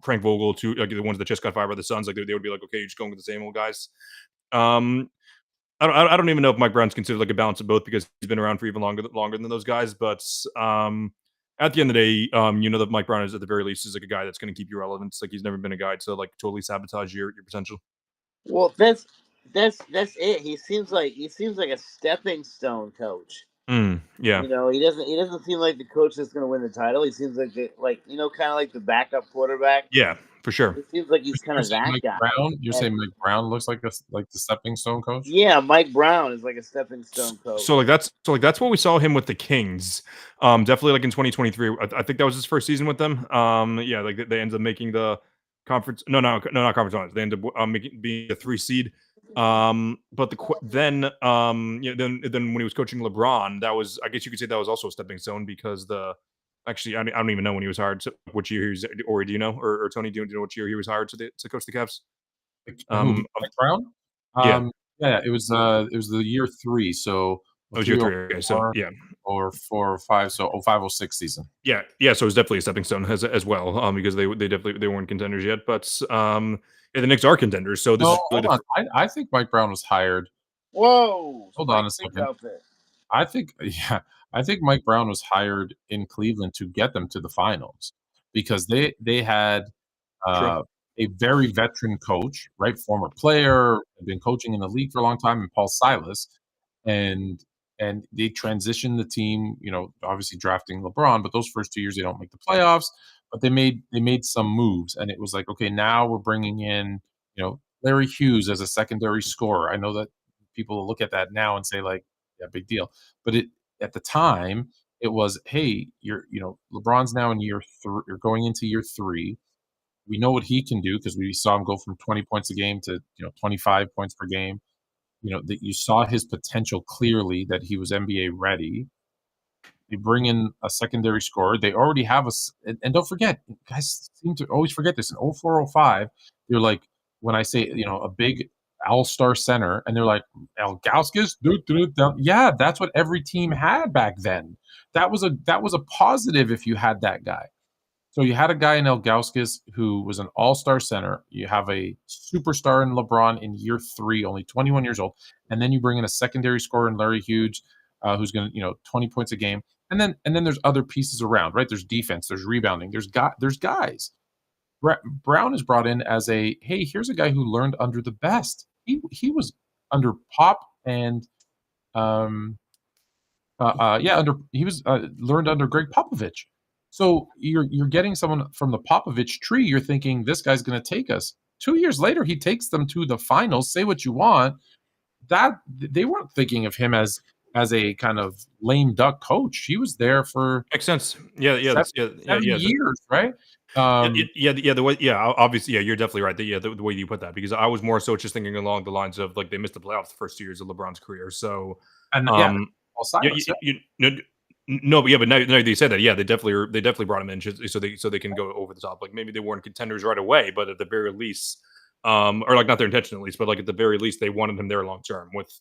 Frank Vogel, to like the ones that just got fired by the Suns, like they would be like, okay, you're just going with the same old guys. Um, I don't even know if Mike Brown's considered like a balance of both because he's been around for even longer than those guys. But at the end of the day, you know that Mike Brown is at the very least is like a guy that's going to keep you relevant. It's like he's never been a guy to like totally sabotage your potential. Well, that's it. He seems like a stepping stone coach. Yeah, He doesn't seem like the coach that's going to win the title. He seems like kind of like the backup quarterback. yeah, for sure. It seems like he's kind You're of saying that Mike guy. Brown? You're And saying Mike Brown looks like the stepping stone coach? yeah, Mike Brown is like a stepping stone coach. So like that's what we saw him with the Kings. Definitely like in 2023. I think that was his first season with them. Yeah, like they ended up making the conference. No, not conference finals. They ended up being a 3 seed. But then when he was coaching LeBron, that was, I guess you could say, that was also a stepping stone because actually I don't even know when he was hired. So which year he was, or do you know, or Tony, do you know what year he was hired to coach the Cavs? Who, Mike Brown? Yeah, Yeah, it was the year 3, so that was year 3. Okay, so 304 yeah. or 4 or 5, so 05-06 season. Yeah. So it was definitely a stepping stone as well, because they definitely they weren't contenders yet, but yeah, the Knicks are contenders. So this No, is really hold on. I think Mike Brown was hired. Whoa! Hold on a Big second. outfit. I think I think Mike Brown was hired in Cleveland to get them to the finals because they had true. uh, a very veteran coach, right? Former player, had been coaching in the league for a long time, and Paul Silas, and they transitioned the team. Obviously drafting LeBron, but those first 2 years they don't make the playoffs. But they made some moves, and it was like, okay, now we're bringing in Larry Hughes as a secondary scorer. I know that people look at that now and say like, yeah, big deal, but at the time it was, hey, LeBron's now in year 3, you're going into year 3. We know what he can do because we saw him go from 20 points a game to 25 points per game. That you saw his potential clearly, that he was NBA ready. They bring in a secondary scorer. They already have and don't forget, guys seem to always forget this. In 04-05, they're like, when I say a big all-star center, and they're like, Elgauskas, yeah, that's what every team had back then. That was a positive if you had that guy. So you had a guy in Elgauskas who was an all-star center. You have a superstar in LeBron in year 3, only 21 years old, and then you bring in a secondary scorer in Larry Hughes, who's going to 20 points a game, and then there's other pieces around, right? There's defense, there's rebounding, there's guys. Brown is brought in as hey, here's a guy who learned under the best. He was under Pop and he was learned under Greg Popovich. So you're getting someone from the Popovich tree. You're thinking this guy's going to take us. 2 years later, he takes them to the finals. Say what you want, that they weren't thinking of him as a kind of lame duck coach. He was there for Makes sense. Yeah, 7 years, right? The way, obviously, yeah, you're definitely right. The way you put that, because I was more so just thinking along the lines of like they missed the playoffs the first 2 years of LeBron's career. So, And Paul Silas, no, but now that you said that, yeah, they definitely brought him in so they can go over the top. Like maybe they weren't contenders right away, but at the very least, or like not their intention at least, but like at the very least they wanted him there long term. With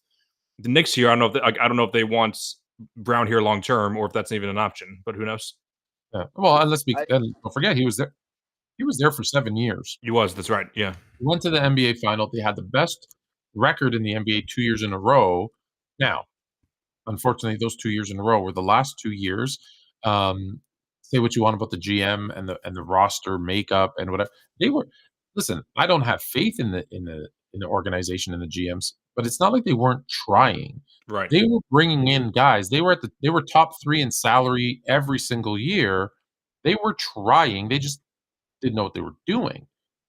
the Knicks here, I don't know if they want Brown here long term or if that's even an option, but who knows? yeah. Well, and don't forget, he was there. He was there for 7 years. He was. That's right. Yeah. He went to the NBA final. They had the best record in the NBA 2 years in a row. Now, unfortunately, those 2 years in a row were the last 2 years. Say what you want about the GM and the roster makeup and whatever. They were. Listen, I don't have faith in the organization and the GMs, but it's not like they weren't trying. Right. They were bringing in guys. They were top 3 in salary every single year. They were trying. They just didn't know what they were doing.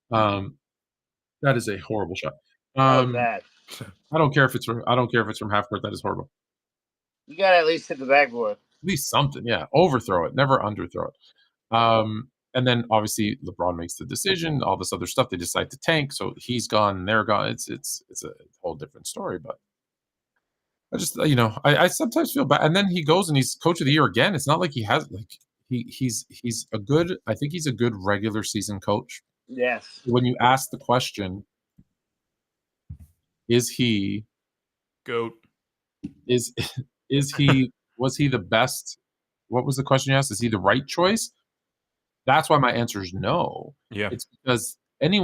That is a horrible shot. Bad. I don't care if it's from half court. That is horrible. You gotta at least hit the backboard. At least something, yeah. Overthrow it, never underthrow it. And then obviously LeBron makes the decision. All this other stuff, they decide to tank. So he's gone, they're gone. It's a whole different story. But I just I sometimes feel bad. And then he goes and he's coach of the year again. It's not like he has he's a good. I think he's a good regular season coach. Yes. When you ask the question, is he GOAT? Is he was he the best? What was the question you asked? Is he the right choice? That's why my answer is no. Yeah. It's because any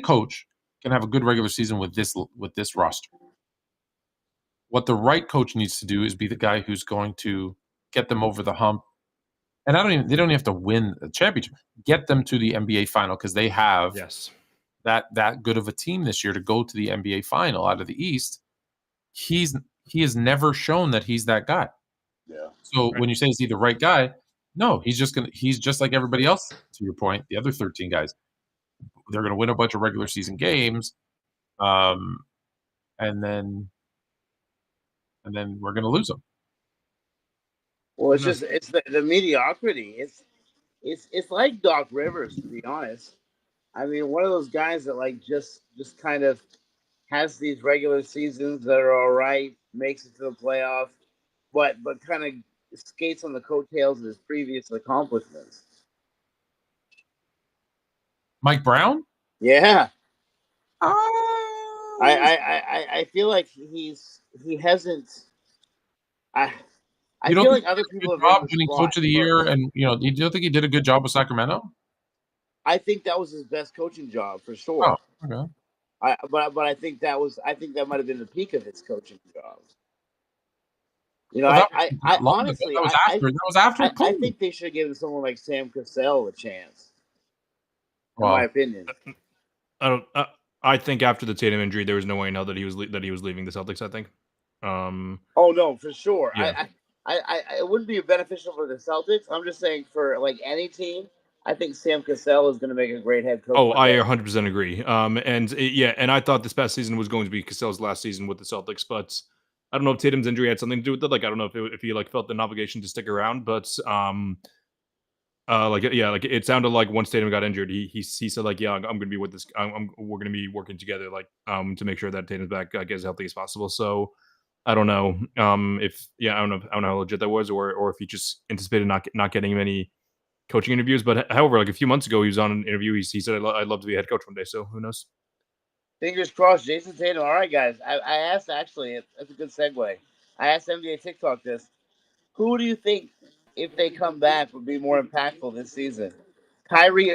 coach can have a good regular season with this roster. What the right coach needs to do is be the guy who's going to get them over the hump. And they don't even have to win the championship. Get them to the NBA final because they have Yes. that good of a team this year to go to the NBA final out of the East. He has never shown that he's that guy. Yeah. So when you say is he the right guy? No, he's just like everybody else, to your point, the other 13 guys. They're gonna win a bunch of regular season games. And then we're gonna lose them. Well, it's just the mediocrity. It's like Doc Rivers, to be honest. I mean, one of those guys that like just kind of has these regular seasons that are all right, makes it to the playoffs, but kind of skates on the coattails of his previous accomplishments. Mike Brown? Yeah. Oh, I feel like he hasn't. I you don't feel think like other he did a people good have job been the winning spot Coach of the Year, and you don't think he did a good job with Sacramento? I think that was his best coaching job for Oh, sure. okay. But I think that might have been the peak of his coaching job. You know, Well, I honestly, that was after I Clinton. think they should have given someone like Sam Cassell a chance. In Well, my opinion, I don't. I think after the Tatum injury, there was no way in hell that he was leaving the Celtics. I think. oh no, for sure. Yeah. It wouldn't be beneficial for the Celtics. I'm just saying for like any team, I think Sam Cassell is going to make a great head coach. Oh, I 100% agree. And I thought this past season was going to be Cassell's last season with the Celtics, but I don't know if Tatum's injury had something to do with it. Like, I don't know if he like felt an obligation to stick around, but like it sounded like once Tatum got injured, he said like, yeah, I'm going to be with this. We're going to be working together, like to make sure that Tatum's back as healthy as possible. So I don't know I don't know how legit that was, or if he just anticipated not getting many coaching interviews. But however, like a few months ago, he was on an interview. He said, I'd love to be a head coach one day. So who knows? Fingers crossed, Jason Tatum. All right, guys. I asked actually. That's a good segue. I asked NBA TikTok this. Who do you think, if they come back, would be more impactful this season? Kyrie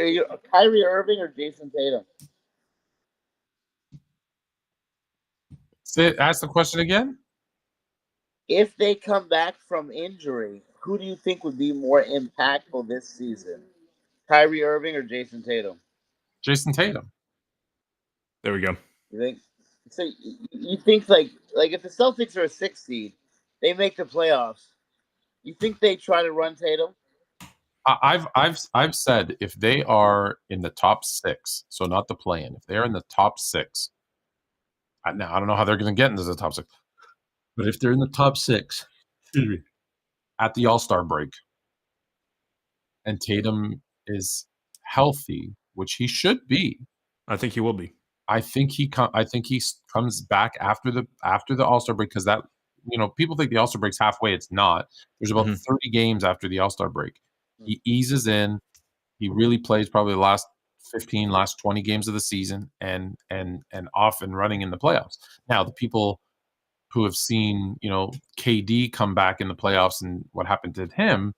Irving or Jason Tatum? Ask the question again. If they come back from injury, who do you think would be more impactful this season? Kyrie Irving or Jason Tatum? Jason Tatum. There we go. You think? So you think like if the Celtics are a 6 seed, they make the playoffs. You think they try to run Tatum? I've said if they are in the top 6, so not the play-in, if they're in the top 6, now I don't know how they're going to get into the top 6, but if they're in the top 6 at the All-Star break, and Tatum is healthy, which he should be, I think he will be. I think he comes back after the All-Star break, because that, people think the All-Star break's halfway. It's not. There's about 30 games after the All-Star break. He eases in. He really plays probably the last 20 games of the season, and off and running in the playoffs. Now, the people who have seen, KD come back in the playoffs and what happened to him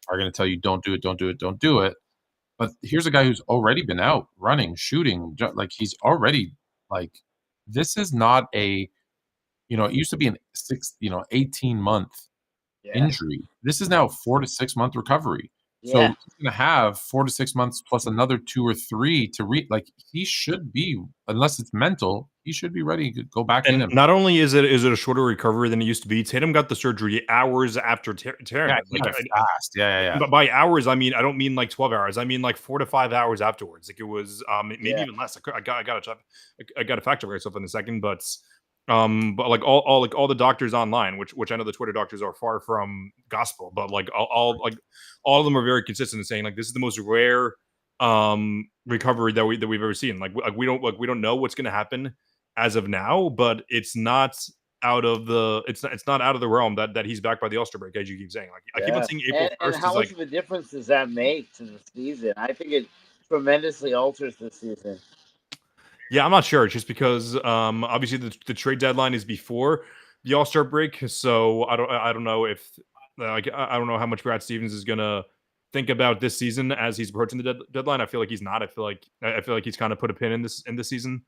are going to tell you, don't do it, don't do it, don't do it. But here's a guy who's already been out running, shooting, like he's already like, this is not a, it used to be an 18-month injury. This is now a 4 to 6 month recovery. So he's going to have 4 to 6 months plus another 2 or 3 to like he should be, unless it's mental, he should be ready to go back in. And not only is it a shorter recovery than it used to be, Tatum got the surgery hours after tearing it. Like fast. Yeah. But by hours, I don't mean like 12 hours. I mean like 4 to 5 hours afterwards. Like it was maybe even less. I got to check. I got to fact check myself in a second, but like all the doctors online, which I know the Twitter doctors are far from gospel, but like all of them are very consistent in saying like this is the most rare recovery that we've ever seen. Like we don't know what's going to happen as of now, but it's not out of the realm that he's back by the All-Star break, as you keep saying. Like I keep on saying April 1st. And how much of a difference does that make to the season? I think it tremendously alters the season. Yeah, I'm not sure. It's just because obviously the trade deadline is before the All-Star break, so I don't know if I don't know how much Brad Stevens is gonna think about this season as he's approaching the deadline. I feel like he's not. I feel like he's kind of put a pin in this season.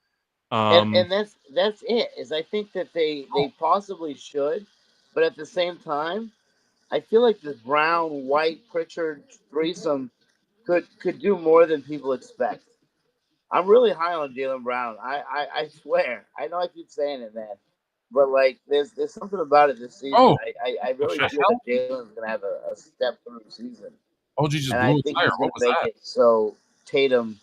And that's it. Is I think that they possibly should, but at the same time, I feel like this Brown White Pritchard threesome could do more than people expect. I'm really high on Jaylen Brown. I swear. I know I keep saying it, man. But like there's something about it this season. Oh, I what really the feel hell? that Jalen's gonna have a step through the season. OG just And blew I a think tire. he's What gonna was make that? it so Tatum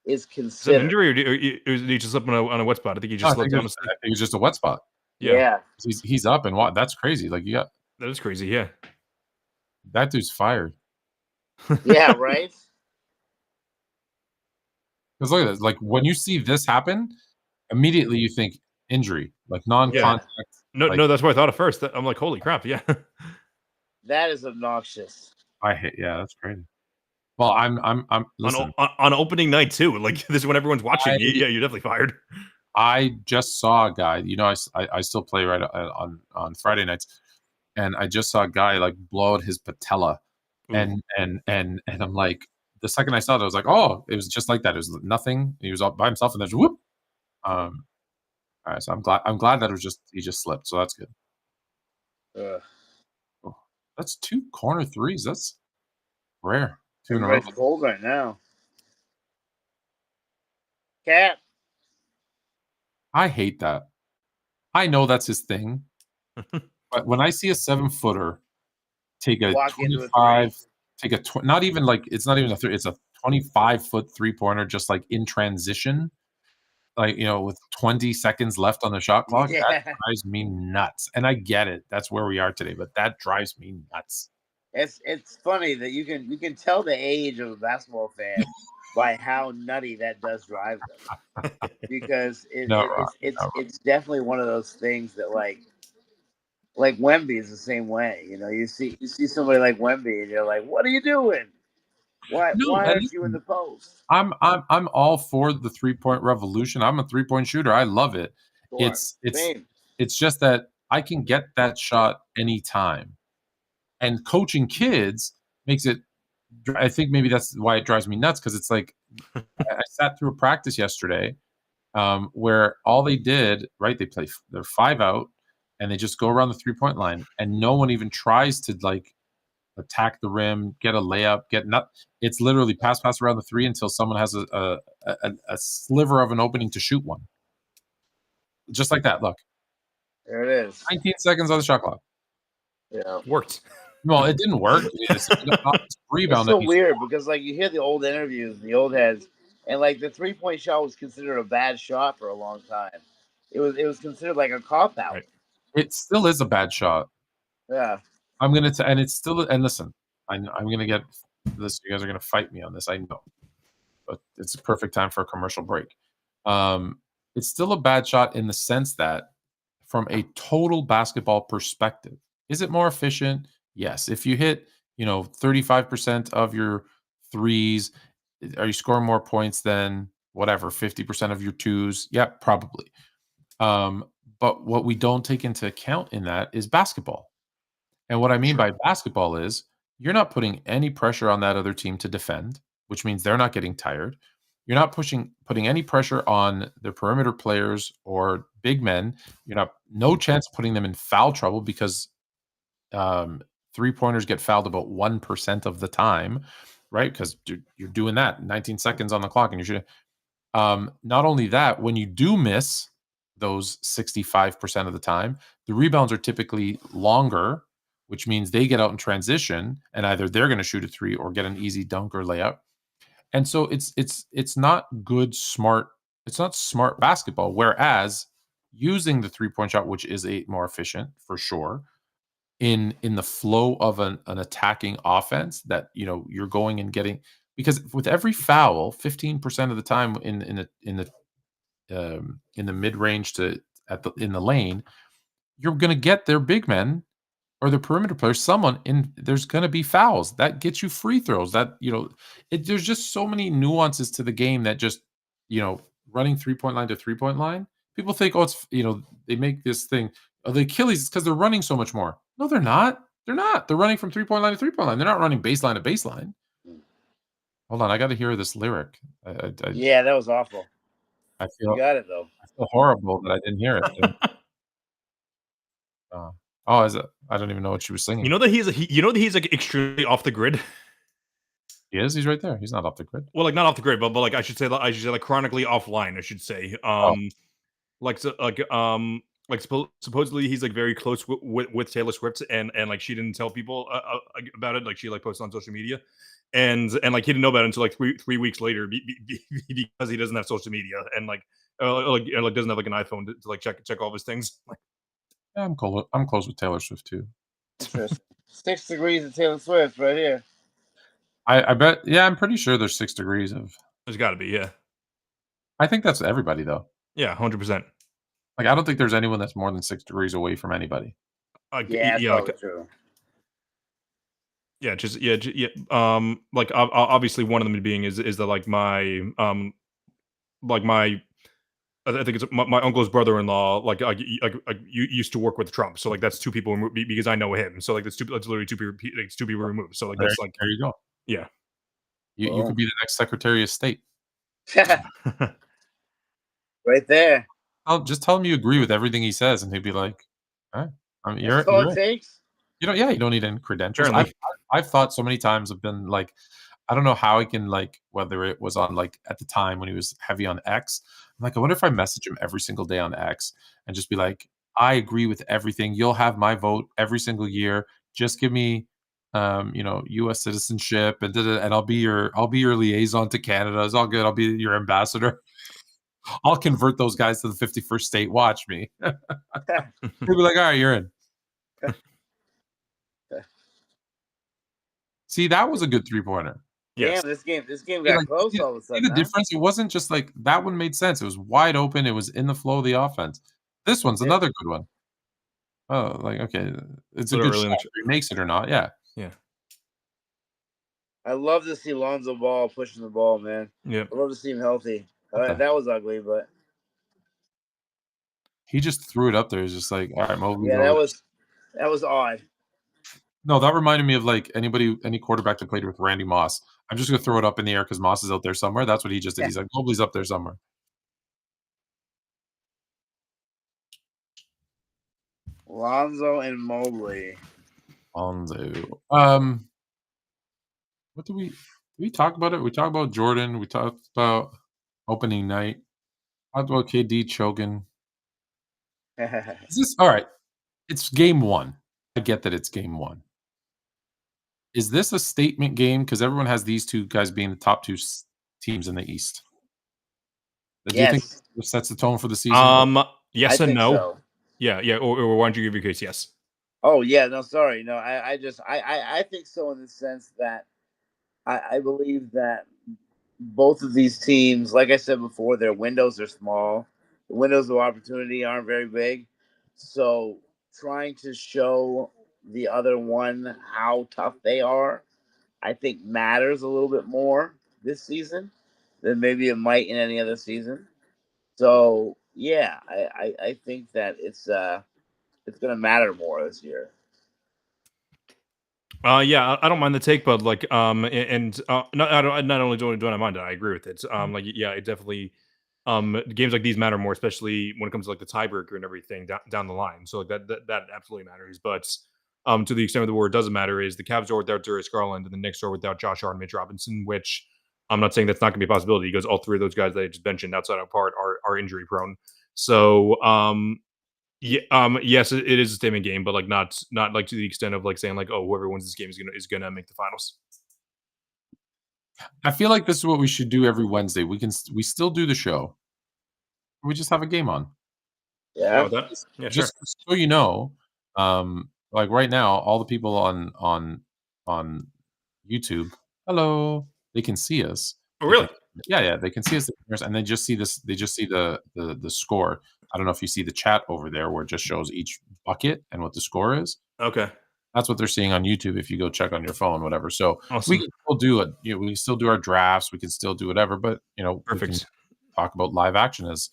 is Is that an considered. injury, or did he just slip on a wet spot? I think he No, just slipped, honestly. I think it was just a wet spot. Yeah, Yeah. He's up and what? That's crazy. Like you got that is crazy. Yeah. that dude's fired. Yeah, right? Because look at this. Like when you see this happen, immediately you think injury, like non-contact. No, that's what I thought at first. I'm like, holy crap, yeah. That is obnoxious. I hate. Yeah, that's crazy. Well, I'm listen. On opening night too. Like this is when everyone's watching. Yeah, you're definitely fired. I just saw a guy. I still play right on Friday nights, and I just saw a guy like blow out his patella, and I'm like, the second I saw it, I was like, oh, it was just like that. It was nothing. He was all by himself, and there's whoop. All right, so I'm glad that he just slipped. So that's good. Oh, that's 2 corner threes. That's rare. 2 in a row. Everybody's cold right now. Cat. I hate that. I know that's his thing, but when I see a 7-footer take a Walk into a 25, not even like it's not even a 3, it's a 25-foot 3-pointer, just like in transition, like with 20 seconds left on the shot clock. Yeah. That drives me nuts. And I get it. That's where we are today, but that drives me nuts. It's funny that you can tell the age of a basketball fan by how nutty that does drive them, because it's definitely one of those things that like Wemby is the same way. You see somebody like Wemby and you're like, what are you doing? Why aren't you in the post? I'm all for the 3-point revolution. I'm a 3-point shooter. I love it. Sure. It's just that I can get that shot anytime. And coaching kids makes it. I think maybe that's why it drives me nuts, because it's like I sat through a practice yesterday where all they did, right? They're 5 out and they just go around the 3-point line, and no one even tries to like attack the rim, get a layup, it's literally pass around the 3 until someone has a sliver of an opening to shoot one. Just like that. Look, there it is. 19 seconds on the shot clock. Yeah, worked. Well, it didn't work. It's rebound. It's so weird because like you hear the old interviews, the old heads, and like the 3-point shot was considered a bad shot for a long time. It was considered like a cop out. Right. It still is a bad shot. Yeah. I'm gonna and it's still, and listen, I'm gonna get this. You guys are gonna fight me on this, I know, but it's a perfect time for a commercial break. It's still a bad shot in the sense that, from a total basketball perspective, is it more efficient? Yes. If you hit 35% of your threes, are you scoring more points than whatever 50% of your twos? Yeah, probably. But what we don't take into account in that is basketball. And what I mean by basketball is you're not putting any pressure on that other team to defend, which means they're not getting tired. You're not putting any pressure on the perimeter players or big men. No chance of putting them in foul trouble, because 3-pointers get fouled about 1% of the time, right? Because you're doing that 19 seconds on the clock and you're shooting. Not only that, when you do miss those 65% of the time, the rebounds are typically longer, which means they get out in transition and either they're going to shoot a 3 or get an easy dunk or layup. And so it's not smart basketball. Whereas using the 3-point shot, which is more efficient for sure, in the flow of an attacking offense, that you're going and getting, because with every foul, 15% of the time in the mid range in the lane, you're going to get their big men or the perimeter players, there's going to be fouls that get you free throws. That there's just so many nuances to the game that just running 3-point line to 3-point line. People think, oh, it's they make this thing, the Achilles, because they're running so much more. No, they're not. They're not. They're running from 3-point line to 3-point line. They're not running baseline to baseline. Hold on, I got to hear this lyric. Yeah, that was awful. I You feel got it though. horrible that I didn't hear it. Oh, is it? I don't even know what she was singing. You know that he's like extremely off the grid. He is. He's right there. He's not off the grid. Well, like not off the grid, but like I should say like chronically offline. I should say. Like so, like supposedly he's like very close with Taylor Swift, and like she didn't tell people about it. Like she like posted on social media, and like he didn't know about it until like three weeks later because he doesn't have social media and like doesn't have like an iPhone to like check all of his things. Yeah, I'm close with Taylor Swift too. Interesting. 6 degrees of Taylor Swift right here. I bet. Yeah, I'm pretty sure there's 6 degrees of. There's got to be, yeah. I think that's everybody though. Yeah, 100%. Like I don't think there's anyone that's more than 6 degrees away from anybody. Yeah, that's probably true. Yeah, just yeah. Like obviously one of them being is that like my like my I think it's my uncle's brother-in-law. Like you used to work with Trump, so like that's two people removed because I know him. So like that's literally two people. It's two people removed. So like that's like there you go. Yeah, you could be the next Secretary of State. Right there. I'll just tell him you agree with everything he says, and he'll be like, "All right, I mean, That's all it takes. You know, yeah, you don't need any credentials." Apparently. I've thought so many times. I've been like, I don't know how he can like whether it was on like at the time when he was heavy on X. I'm like, I wonder if I message him every single day on X and just be like, I agree with everything. You'll have my vote every single year. Just give me, U.S. citizenship and and I'll be your liaison to Canada. It's all good. I'll be your ambassador. I'll convert those guys to the 51st state. Watch me. He'll be like, all right, you're in. See, that was a good 3-pointer. Yes. Damn, this game got close all of a sudden. See the difference? It wasn't just like that one made sense. It was wide open. It was in the flow of the offense. This one's another good one. Oh, like okay, it's a good shot. If he makes it or not, yeah. Yeah. I love to see Lonzo Ball pushing the ball, man. Yeah. I love to see him healthy. That was ugly, but he just threw it up there. He's just like, all right, Mobley. Yeah, that was odd. No, that reminded me of like any quarterback that played with Randy Moss. I'm just gonna throw it up in the air because Moss is out there somewhere. That's what he just did. He's like, Mobley's up there somewhere. Lonzo and Mobley. Lonzo. What did we talk about it? We talked about Jordan. We talked about opening night. Talked about KD choking. Is this all right? It's game one. I get that it's game one. Is this a statement game? Because everyone has these two guys being the top two teams in the East. Do you think this sets the tone for the season? Yes and no. So. Yeah. Or why don't you give your case? Yes. Oh yeah, no, sorry, no. I think so in the sense that I believe that both of these teams, like I said before, their windows are small. The windows of opportunity aren't very big. So trying to show the other one how tough they are, I think matters a little bit more this season than maybe it might in any other season. So yeah, I think that it's gonna matter more this year. Yeah, I don't mind the take, but like, not only do I mind it, I agree with it. Like, yeah, it definitely, games like these matter more, especially when it comes to like the tiebreaker and everything down the line. So like that absolutely matters. But to the extent where it doesn't matter is the Cavs are without Darius Garland and the Knicks are without Josh Hart and Mitch Robinson, which I'm not saying that's not going to be a possibility because all three of those guys that I just mentioned outside of part are injury prone. So yes, it is a statement game, but like not like to the extent of like saying like, oh, whoever wins this game is gonna make the finals. I feel like this is what we should do every Wednesday. We still do the show. We just have a game on. Yeah. Yeah, just so you know, like right now, all the people on YouTube, hello, they can see us. Oh, really? Yeah, they can see us, and they just see this. They just see the score. I don't know if you see the chat over there where it just shows each bucket and what the score is. Okay, that's what they're seeing on YouTube. If you go check on your phone, whatever. So awesome. We can still do it. We can still do our drafts. We can still do whatever. But perfect. We can talk about live action as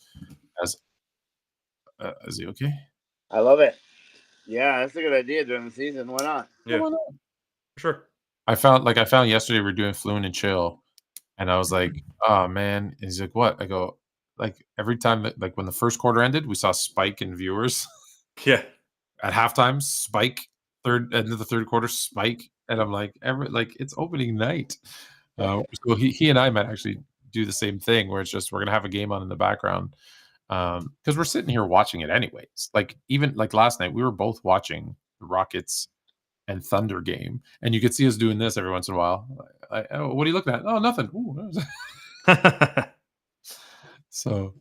is he okay? I love it. Yeah, that's a good idea during the season. Why not? Yeah, sure. I found yesterday we're doing Fluent and Chill, and I was like, "Oh man," and he's like, "What?" I go, "Like every time that like when the first quarter ended, we saw a spike in viewers Yeah. at halftime, spike third end of the third quarter, spike," and I'm like, it's opening night." So he and I might actually do the same thing where it's just we're gonna have a game on in the background because we're sitting here watching it anyways. Like even like last night, we were both watching the Rockets and Thunder game, and you could see us doing this every once in a while. Oh, what are you looking at? Oh, nothing. Ooh. So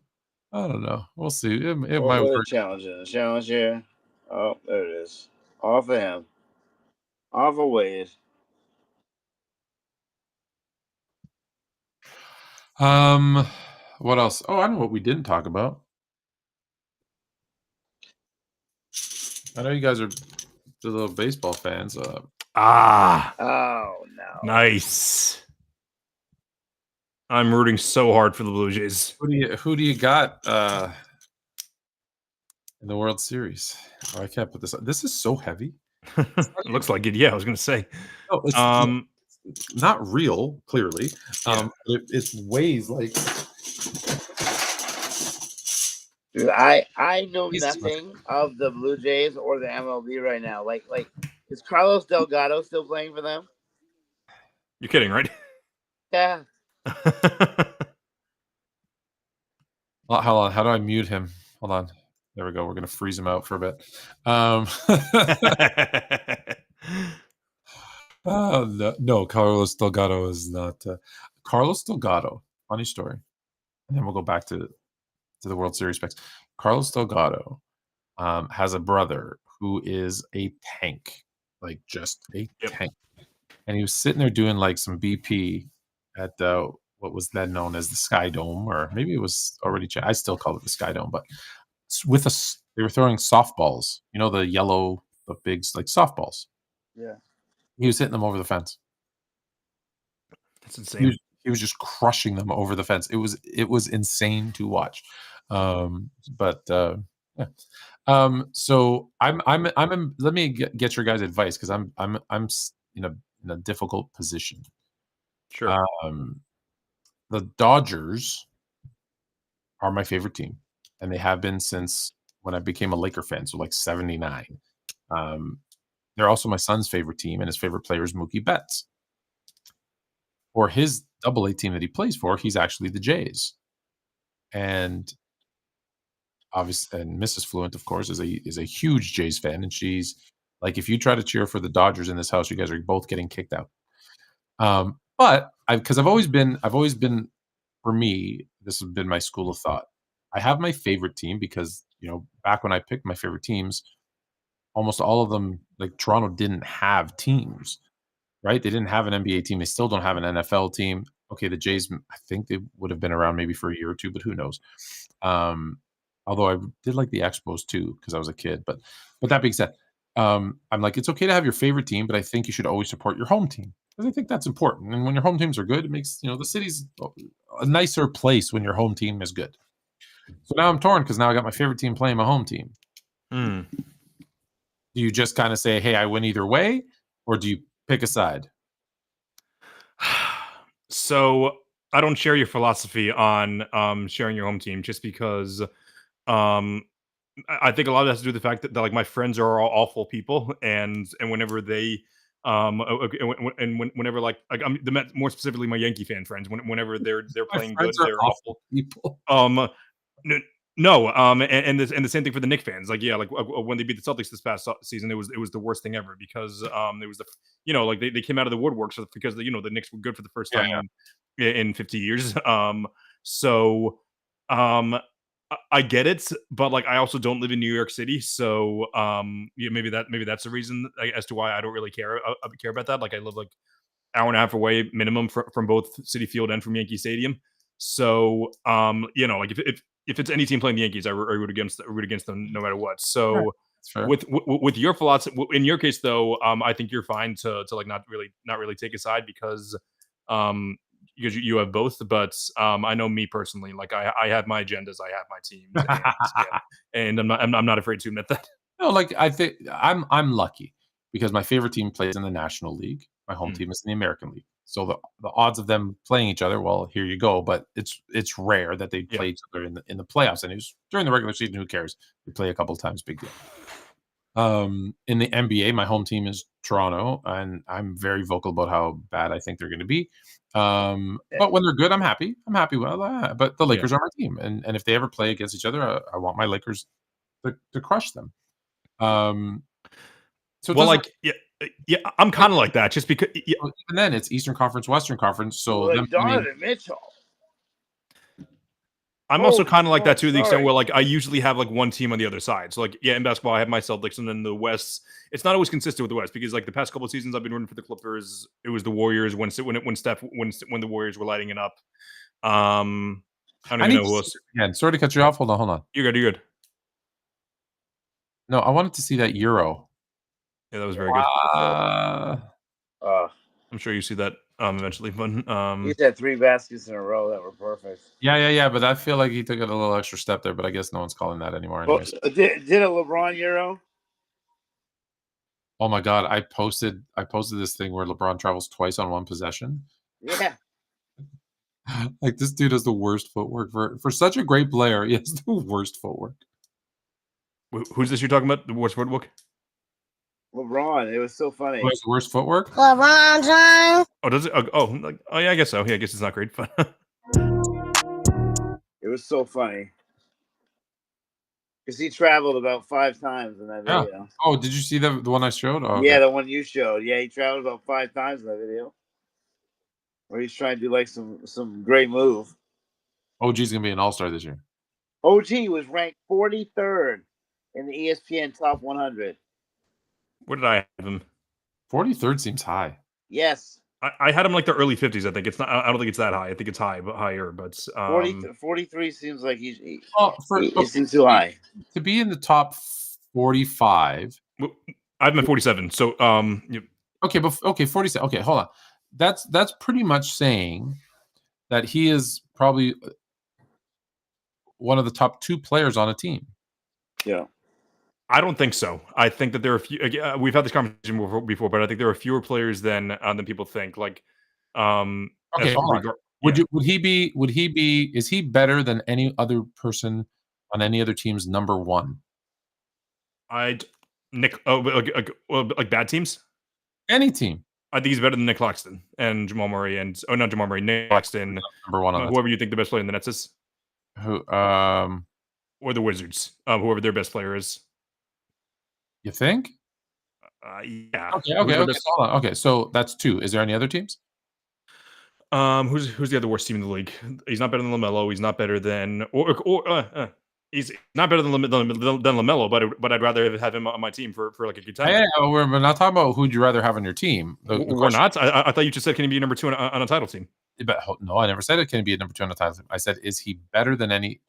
I don't know. We'll see. It might What a work. challenge! A challenge here. Oh, there it is. Off of him. Off of Wade. What else? Oh, I know what we didn't talk about. I know you guys are the little baseball fans. Ah, Oh no. nice. I'm rooting so hard for the Blue Jays. Who do you got in the World Series? Oh, I can't put this up. This is so heavy. It looks like it. Yeah, I was gonna say. No, it's not real, clearly. It weighs like Dude, I know Jesus. nothing of the Blue Jays or the MLB right now. Like, is Carlos Delgado still playing for them? You're kidding, right? Yeah. Hold on. How do I mute him? Hold on. There we go. We're gonna freeze him out for a bit. No, Carlos Delgado is not. Carlos Delgado. Funny story. And then we'll go back to the World Series specs. Carlos Delgado has a brother who is a tank, like just a tank. And he was sitting there doing like some BP at what was then known as the Sky Dome, or maybe it was already. I still call it the Sky Dome, but with us, they were throwing softballs. You know the yellow, the big like softballs. Yeah. He was hitting them over the fence. That's insane. He was just crushing them over the fence. It was insane to watch. Yeah. So let me get your guys' advice because I'm in a difficult position. Sure. The Dodgers are my favorite team, and they have been since when I became a Laker fan, so like '79. They're also my son's favorite team, and his favorite player is Mookie Betts. For his Double-A team that he plays for, he's actually the Jays, and obviously, and Mrs. Fluent, of course, is a huge Jays fan, and she's like, if you try to cheer for the Dodgers in this house, you guys are both getting kicked out. But I've always been, for me, this has been my school of thought. I have my favorite team because back when I picked my favorite teams, almost all of them, like Toronto, didn't have teams, right? They didn't have an NBA team. They still don't have an NFL team. Okay, the Jays, I think they would have been around maybe for a year or two, but who knows? Although I did like the Expos too because I was a kid. But that being said, I'm like, it's okay to have your favorite team, but I think you should always support your home team because I think that's important. And when your home teams are good, it makes the city's a nicer place when your home team is good. So now I'm torn because now I got my favorite team playing my home team. Hmm. Do you just kind of say, "Hey, I win either way," or do you pick a side? So I don't share your philosophy on sharing your home team just because I think a lot of that has to do with the fact that like my friends are all awful people, and whenever they whenever like I'm the Mets, more specifically my Yankee fan friends, whenever they're My playing good, friends are they're awful awful. people. No, and the same thing for the Knicks fans. Like, yeah, like when they beat the Celtics this past season, it was the worst thing ever because it was like they came out of the woodwork because the Knicks were good for the first Yeah, time in 50 years. So I get it, but like I also don't live in New York City, so yeah, maybe that's the reason as to why I don't really care about that. Like I live like hour and a half away minimum from both Citi Field and from Yankee Stadium. So like if it's any team playing the Yankees, I root against them no matter what. So with your philosophy, in your case though, I think you're fine to like not really take a side because you have both. But I know me personally, like I have my agendas, I have my teams, and I'm not afraid to admit that. No, like I think I'm lucky because my favorite team plays in the National League. My home team is in the American League. So the odds of them playing each other, well, here you go. But it's rare that they Yeah. play each other in the playoffs. And during the regular season, who cares? They play a couple of times, big deal. In the NBA, my home team is Toronto, and I'm very vocal about how bad I think they're going to be. But when they're good, I'm happy. I'm happy with that. But the Lakers are my team, and if they ever play against each other, I want my Lakers to crush them. So Well, like, yeah, I'm kind of like that, just because. Yeah, even then, it's Eastern Conference, Western Conference. So like Donovan Mitchell. I'm also kind of like that to the extent where, like, I usually have like one team on the other side. So, like, yeah, in basketball, I have my Celtics, and then the West. It's not always consistent with the West because, like, the past couple of seasons, I've been rooting for the Clippers. It was the Warriors when the Warriors were lighting it up. I don't even know who else. Again, sorry to cut you off. Hold on. You're good. You're good. No, I wanted to see that Euro. Yeah, that was very good. I'm sure you see that eventually. But he's had 3 baskets in a row that were perfect. Yeah. But I feel like he took it a little extra step there. But I guess no one's calling that anymore. Anyways. Well, did a LeBron Euro? Oh my God! I posted this thing where LeBron travels twice on one possession. Yeah. Like, this dude has the worst footwork for such a great player. He has the worst footwork. Who's this you're talking about? The worst footwork? LeBron. It was so funny. Who has the worst footwork? LeBron James. Oh, does it? Oh, yeah, I guess so. Yeah, I guess it's not great, but it was so funny because he traveled about 5 times in that video. Yeah. Oh, did you see the one I showed? Oh, yeah, the one you showed. Yeah, he traveled about 5 times in that video. Where he's trying to do like some great move. OG's gonna be an all-star this year. OG was ranked 43rd in the ESPN Top 100. Where did I have him? 43rd seems high. Yes. I had him like the early 50s. I think it's not. I don't think it's that high. I think it's higher, but 43 seems like he seems too high to be in the top 45. I have him at 47. So okay, but 47. Okay, hold on. That's pretty much saying that he is probably one of the top 2 players on a team. Yeah. I don't think so. I think that there are a few. We've had this conversation before, but I think there are fewer players than people think. Like, okay, would he be? Is he better than any other person on any other team's number 1? Nick. Oh, like bad teams. Any team. I think he's better than Nick Claxton and Jamal Murray not Jamal Murray, Nick Claxton. Number 1 on whoever you think the best player in the Nets is. Who? Or the Wizards. Whoever their best player is. You think? Yeah. Okay. Hold on. Okay, so that's 2. Is there any other teams? Who's the other worst team in the league? He's not better than LaMelo. He's not better than he's not better than LaMelo. But I'd rather have him on my team for like a contender. Yeah, we're not talking about who'd you rather have on your team. We're not. I thought you just said can he be number 2 on a title team? But no, I never said it can be a number 2 on a title team. I said, is he better than any?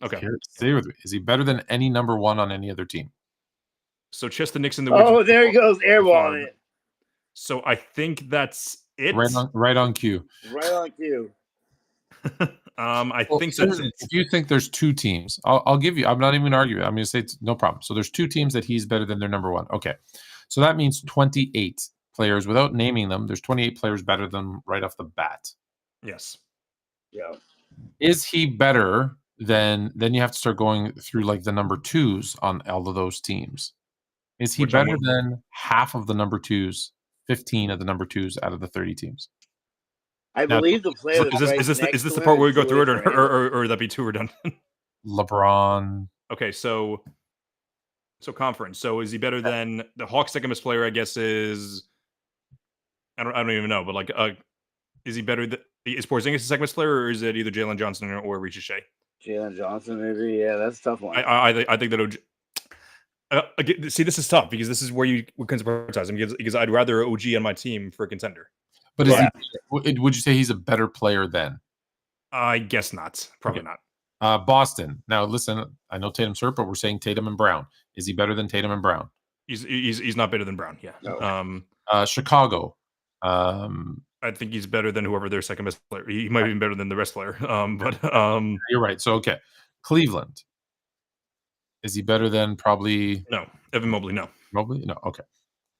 Okay. Stay with me. Is he better than any number 1 on any other team? So just the Knicks and the Wizards. Oh, there he goes, airballing it. So I think that's it. Right on cue. Right on cue. I think so. If you think there's 2 teams, I'll give you. I'm not even going to argue. I'm going to say it's no problem. So there's 2 teams that he's better than their number 1. Okay, so that means 28 players. Without naming them, there's 28 players better than right off the bat. Yes. Yeah. Is he better than? Then you have to start going through like the number 2s on all of those teams. Is he better than half of the number 2s, 15 of the number 2s out of the 30 teams? I believe the player. Is this the part where we go through it, or would that be too redundant? LeBron. Okay, so conference. So is he better than the Hawks' second best player? I guess is I don't even know, but like is he better than is Porzingis the second best player, or is it either Jalen Johnson or Reece Shea? Jalen Johnson, maybe. Yeah, that's a tough one. I think that. See, this is tough because this is where you would prioritize him because I'd rather OG on my team for a contender. But would you say he's a better player then? I guess not. Probably not. Boston. Now, listen, I know Tatum's hurt, but we're saying Tatum and Brown. Is he better than Tatum and Brown? He's not better than Brown. Yeah. No. Chicago. I think he's better than whoever their second best player. He might be better than the best player. But you're right. So okay, Cleveland. Is he better than probably No. Evan Mobley, no. Mobley? No. Okay.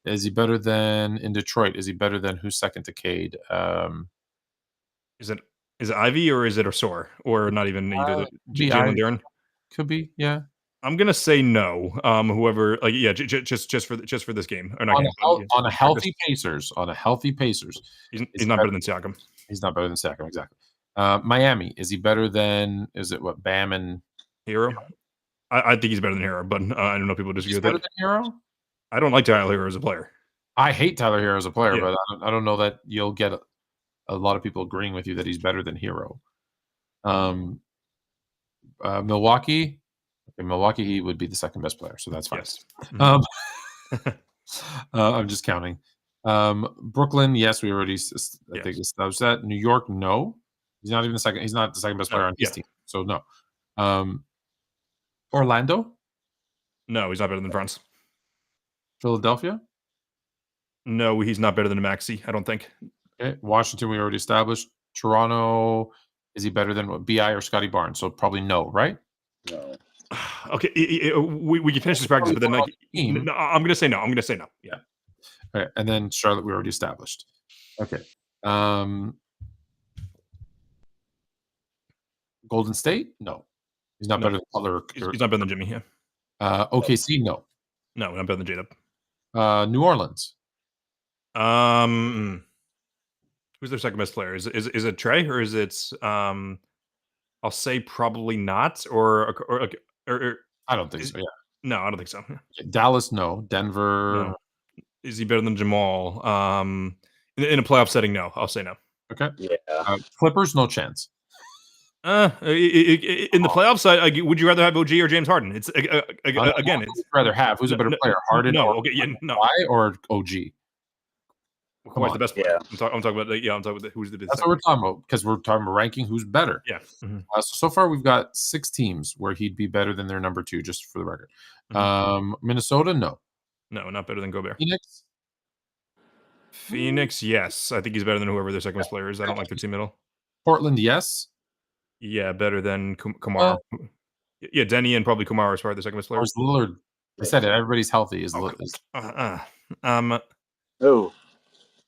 Is he better than in Detroit? Is he better than who's second to Cade? Is it Ivy or is it Osor? Or not even either? Be Jalen Ivy. Duren? Could be, yeah. I'm gonna say no. Whoever, like, yeah, just for this game, or not game, On a healthy Pacers, he's not better than Siakam. He's not better than Siakam, exactly. Miami, is he better than? Is it what Bam and Hero? I think he's better than Hero, but I don't know if people disagree with better that. than Hero? I don't like Tyler Hero as a player. I hate Tyler Hero as a player, Yeah. but I don't know that you'll get a lot of people agreeing with you that he's better than Hero. Milwaukee. Okay, Milwaukee, he would be the second best player, so that's fine. Yes. I'm just counting. Brooklyn, yes, we already I think established that. New York, no, he's not even the second. He's not the second best player on his team, so no. Orlando, No, he's not better than Franz. Philadelphia, no, he's not better than Maxey. I don't think. okay. Washington, we already established. Toronto, is he better than Bi or Scotty Barnes? So probably no, right? No. Okay, we can finish this practice, but then no, I'm gonna say no. I'm gonna say no. Yeah. Okay, and then Charlotte, we already established. Okay. Golden State, no, he's not better than Butler. He's not better than Jimmy. Yeah. OKC, no. No, not better than J-Dub. New Orleans. Who's their second best player? Is it Trey or is it? I'll say probably not. Or I don't think so. Yeah. No, I don't think so. Dallas, no. Denver. No. Is he better than Jamal? In a playoff setting, no. I'll say no. Okay. Yeah. Clippers, no chance. In the playoffs, would you rather have OG or James Harden? It's again, it's rather have who's a better player, Harden? No, or, okay, yeah, no. Kawhi or OG? Kawhi's the best player. Yeah. I'm talking about who's the best. That's what we're talking about because we're talking about ranking who's better. Yeah. Mm-hmm. So far we've got 6 teams where he'd be better than their number 2, just for the record. Mm-hmm. Minnesota, no. No, not better than Gobert. Phoenix, yes. I think he's better than whoever their second best player is. I don't like their team at all. Portland, yes. Yeah, better than Kumar. Yeah, Denny and probably Kumar as far as the second best players. Lillard. I said it. Everybody's healthy. Oh,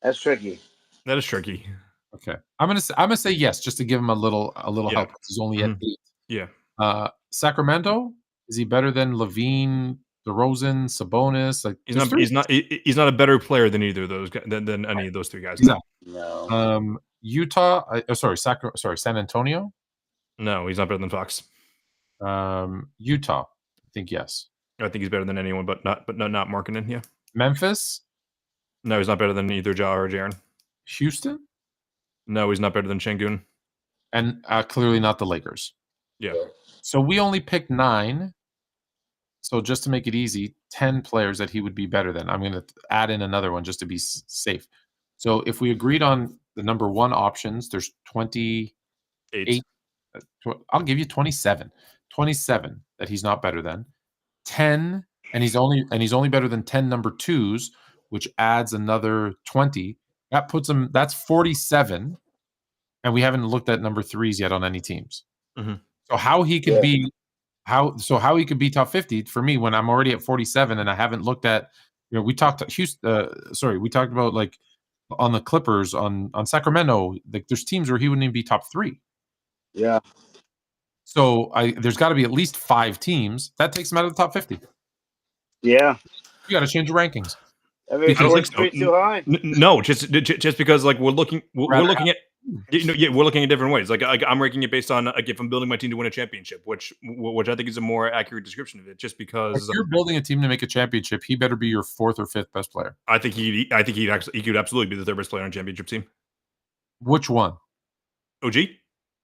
that's tricky. That is tricky. Okay, I'm gonna say yes, just to give him a little help. He's only at 8. Yeah. Sacramento, is he better than Levine, DeRozan, Sabonis? Like he's not a better player than either of those guys, than any of those 3 guys. Exactly. No. Utah. San Antonio. No, he's not better than Fox. Utah, I think yes. I think he's better than anyone, but not Markkanen. Yeah. Memphis. No, he's not better than either Ja or Jaren. Houston. No, he's not better than Şengün. And clearly not the Lakers. Yeah. So we only picked 9. So just to make it easy, 10 players that he would be better than. I'm going to add in another one just to be safe. So if we agreed on the number 1 options, there's 28. I'll give you 27. 27 that he's not better than. 10, and he's only better than 10 number 2s, which adds another 20. That puts him. That's 47, and we haven't looked at number 3s yet on any teams. Mm-hmm. So how he could be top 50 for me when I'm already at 47 and I haven't looked at. We talked we talked about like on the Clippers on Sacramento. Like there's teams where he wouldn't even be top 3. Yeah. So there's got to be at least 5 teams that takes him out of the top 50. Yeah. You got to change the rankings. I mean, I don't think so. Too high. No, just because like we're looking at we're looking at different ways. Like I'm ranking it based on like if I'm building my team to win a championship, which I think is a more accurate description of it. Just because if you're building a team to make a championship, he better be your 4th or 5th best player. I think he could absolutely be the 3rd best player on a championship team. Which one? OG?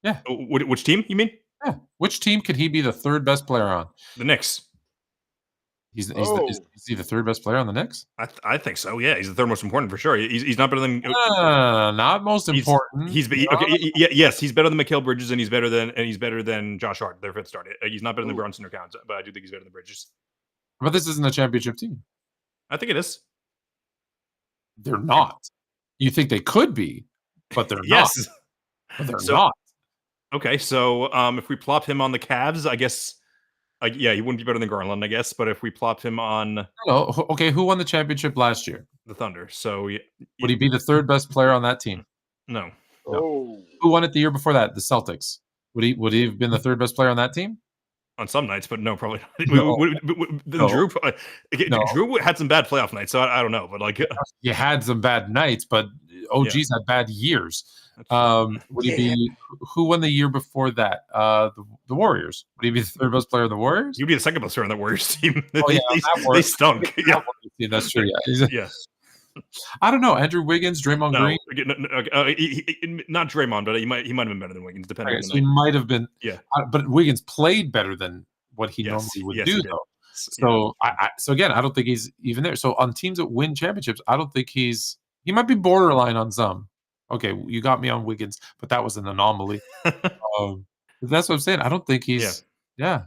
Yeah. Which team? You mean? Yeah. Which team could he be the 3rd best player on? The Knicks. Is he the 3rd best player on the Knicks? I think so. Yeah, he's the 3rd most important for sure. He's not better than. Not most important. Yes, he's better than Mikal Bridges, and he's better than Josh Hart, their 5th start. He's not better than Brunson or Counts, but I do think he's better than Bridges. But this isn't a championship team. I think it is. They're not. You think they could be, but they're not. But they're not. Okay, so if we plop him on the Cavs, I guess Yeah, he wouldn't be better than Garland, I guess. But if we plopped him on No, okay, who won the championship last year? the Thunder, so Would he be the third best player on that team? no. No. Oh, Who won it the year before that? The Celtics. Would he have been the third best player on that team? On some nights, but no, probably not. No, Then no, Drew, no. Drew had some bad playoff nights, so I don't know, but like, You had some bad nights, but OG's had bad years. Would he be who won the year before that? The Warriors. Would he be the third best player of the Warriors? You'd be the second best player on the Warriors team. Oh, yeah, they stunk. Yeah, that's true. Yeah. yeah. I don't know. Andrew Wiggins, Draymond Green. Not Draymond, but he might have been better than Wiggins, depending. Okay, so he might have been. Yeah, but Wiggins played better than what he normally would do, though. So so again, I don't think he's even there. So on teams that win championships, I don't think he might be borderline on some. Okay, you got me on Wiggins, but that was an anomaly. That's what I'm saying. I don't think he's. Yeah.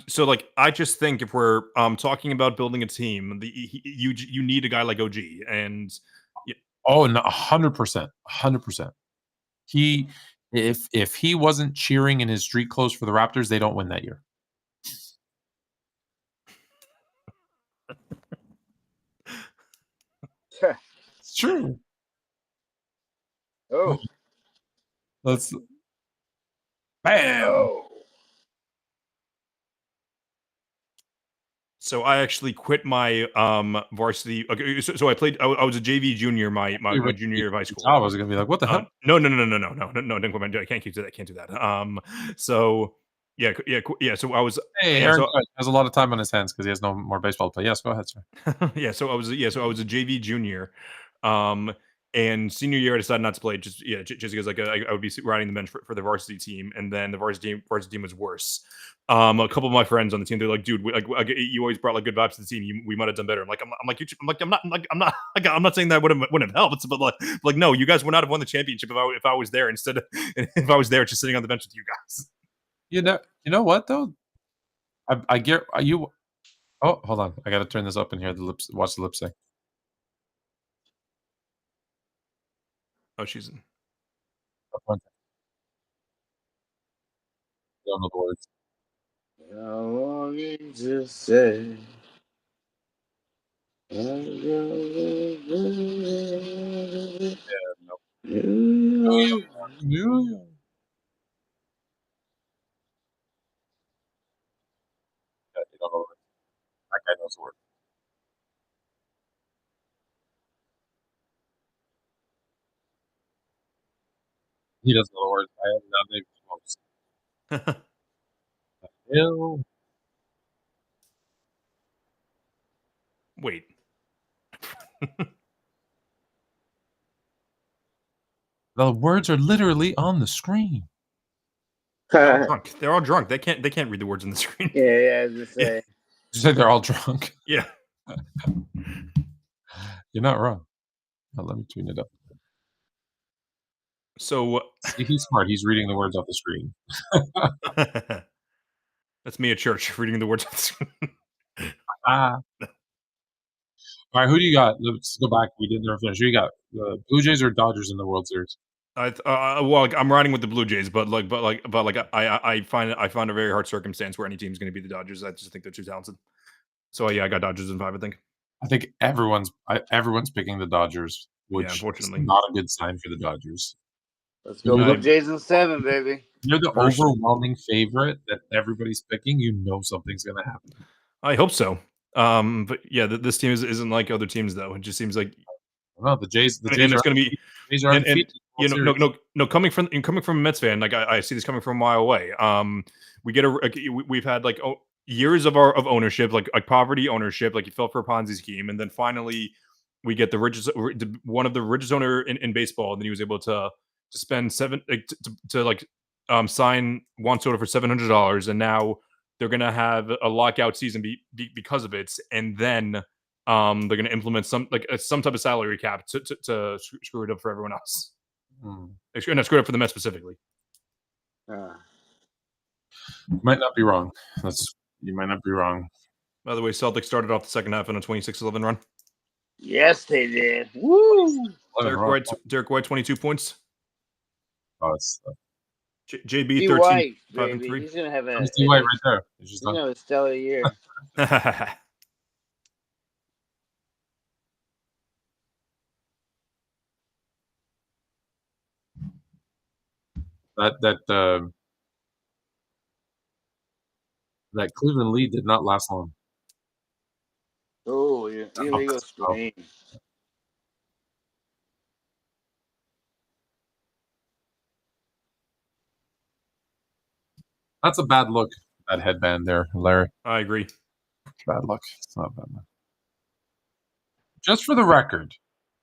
So like I just think if we're talking about building a team, you need a guy like OG and. Oh, no, 100%, 100%. If he wasn't cheering in his street clothes for the Raptors, they don't win that year. It's true. Oh, Let's bam. oh. So I actually quit my varsity. Okay, so I played. I was a JV junior my junior year of high school. I was gonna be like, what the hell? No. Didn't quit my. I can't do that. Can't do that. So yeah. So I was. Hey, Aaron has a lot of time on his hands because he has no more baseball to play. Yes, go ahead, sir. So I was a JV junior. And senior year, I decided not to play just because like I would be riding the bench for the varsity team, and then the varsity team was worse. A couple of my friends on the team, they're like, "Dude, you always brought like good vibes to the team. We might have done better." I'm not saying that wouldn't have helped, but like no, you guys would not have won the championship if I was there instead of if I was there just sitting on the bench with you guys. You know what though? I get you. Oh, hold on, I got to turn this up in here. Watch the lip sync. Oh, she's in. Don't know the words. How long to say? That guy knows the word. He doesn't know the words. I am not even close. Hill. Wait. The words are literally on the screen. They're all drunk. They're all drunk. They can't read the words on the screen. Yeah, as I say. Did you say they're all drunk? Yeah. You're not wrong. Now, let me tune it up. So See, he's smart. He's reading the words off the screen. That's me at church reading the words off the screen. All right, who do you got? Let's go back. We didn't finish. Who you got? The Blue Jays or Dodgers in the World Series? Well, I'm riding with the Blue Jays, but I find a very hard circumstance where any team's going to be the Dodgers. I just think they're too talented. So yeah, I got Dodgers in 5. I think everyone's picking the Dodgers, which unfortunately is not a good sign for the Dodgers. Let's go Blue Jays in 7, baby. You're the overwhelming favorite that everybody's picking. You know something's going to happen. I hope so. But yeah, this team isn't like other teams though. It just seems like the Jays. And it's going to be. Jays are coming from a Mets fan, like I see this coming from a mile away. We've had like years of ownership, like poverty ownership, like you fell for a Ponzi scheme, and then finally we get one of the richest owner in baseball, and then he was able to spend sign Juan Soto for $700, and now they're gonna have a lockout season because of it, and then they're gonna implement some type of salary cap to screw it up for everyone else. Not screw it up for the Mets specifically. You might not be wrong. You might not be wrong. By the way, Celtics started off the second half in a 26-11 run. Yes, they did. Woo! Derek White, 22 points. Oh, JB Be 13, White, 5 and baby. 3. He's gonna have Let me see White right there. he's gonna have a stellar year. That Cleveland lead did not last long. Oh, illegal screen. That's a bad look. That headband there, Larry. I agree. Bad luck. It's not bad luck. Just for the record,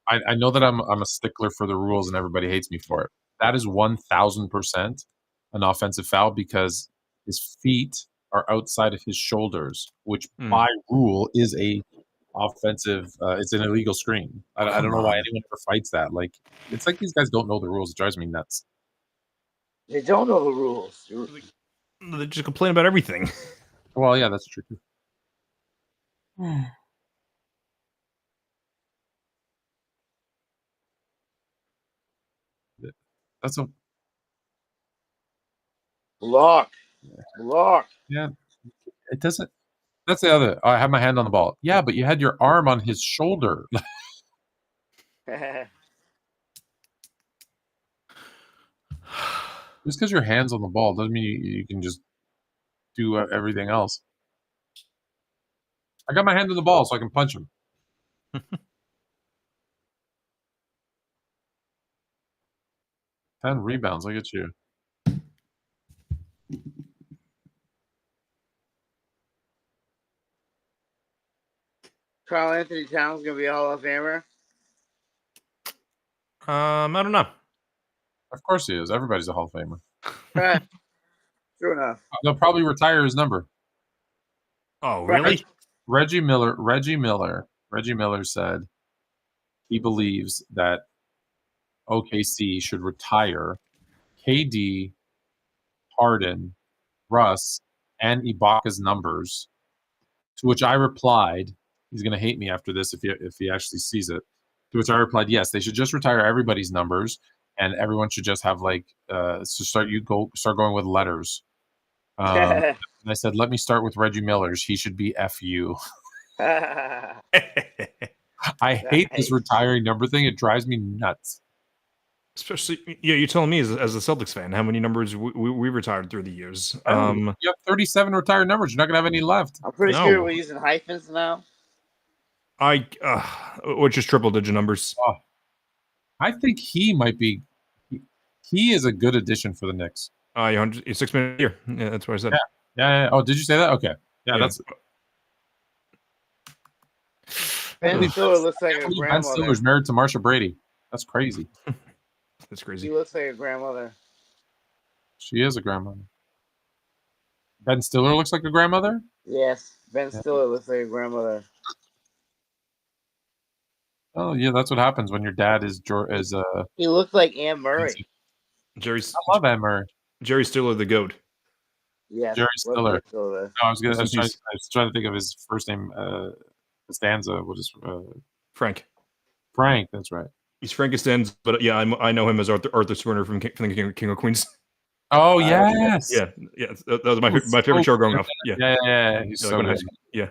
I know that I'm a stickler for the rules and everybody hates me for it. That is 1,000% an offensive foul because his feet are outside of his shoulders, which by rule is a offensive. It's an illegal screen. I don't know why anyone ever fights that. Like it's like these guys don't know the rules. It drives me nuts. They don't know the rules. They just complain about everything. Well, yeah, that's true. That's a block. Yeah, it doesn't. That's the other. I have my hand on the ball. Yeah, but you had your arm on his shoulder. Just because your hand's on the ball doesn't mean you can just do everything else. I got my hand on the ball so I can punch him. 10 rebounds. Look at you. Carl Anthony Towns gonna be a Hall of Famer. I don't know. Of course he is. Everybody's a Hall of Famer. True enough. They'll probably retire his number. Oh, really? Reggie Miller said he believes that OKC should retire KD, Harden, Russ, and Ibaka's numbers. To which I replied, he's going to hate me after this if he actually sees it. To which I replied, yes, they should just retire everybody's numbers, and everyone should just have start going with letters. And I said, let me start with Reggie Miller's. He should be FU. I hate this retiring number thing. It drives me nuts. Especially, yeah, you're telling me as a Celtics fan how many numbers we retired through the years. You have 37 retired numbers. You're not gonna have any left. I'm pretty sure we're using hyphens now. Or just triple-digit numbers. I think he might be. He is a good addition for the Knicks. 6 million a year. Yeah, that's what I said. Yeah. Oh, did you say that? Okay. Yeah. That's. Ben Stiller looks like a grandmother. Ben Stiller's married to Marsha Brady. That's crazy. That's crazy. He looks like a grandmother. She is a grandmother. Ben Stiller looks like a grandmother? Yes. Ben Stiller looks like a grandmother. Oh, yeah, that's what happens when your dad is he looks like Anne Murray. I love Anne Murray. Jerry Stiller, the GOAT. Yes. Jerry Stiller. No, I was trying to think of his first name, Costanza. What is Frank. Frank, that's right. He's Frank Costanza, but yeah, I know him as Arthur Spooner from the King of Queens. Oh yes, yeah. That was my favorite show growing up. Yeah. He's so good. Yeah.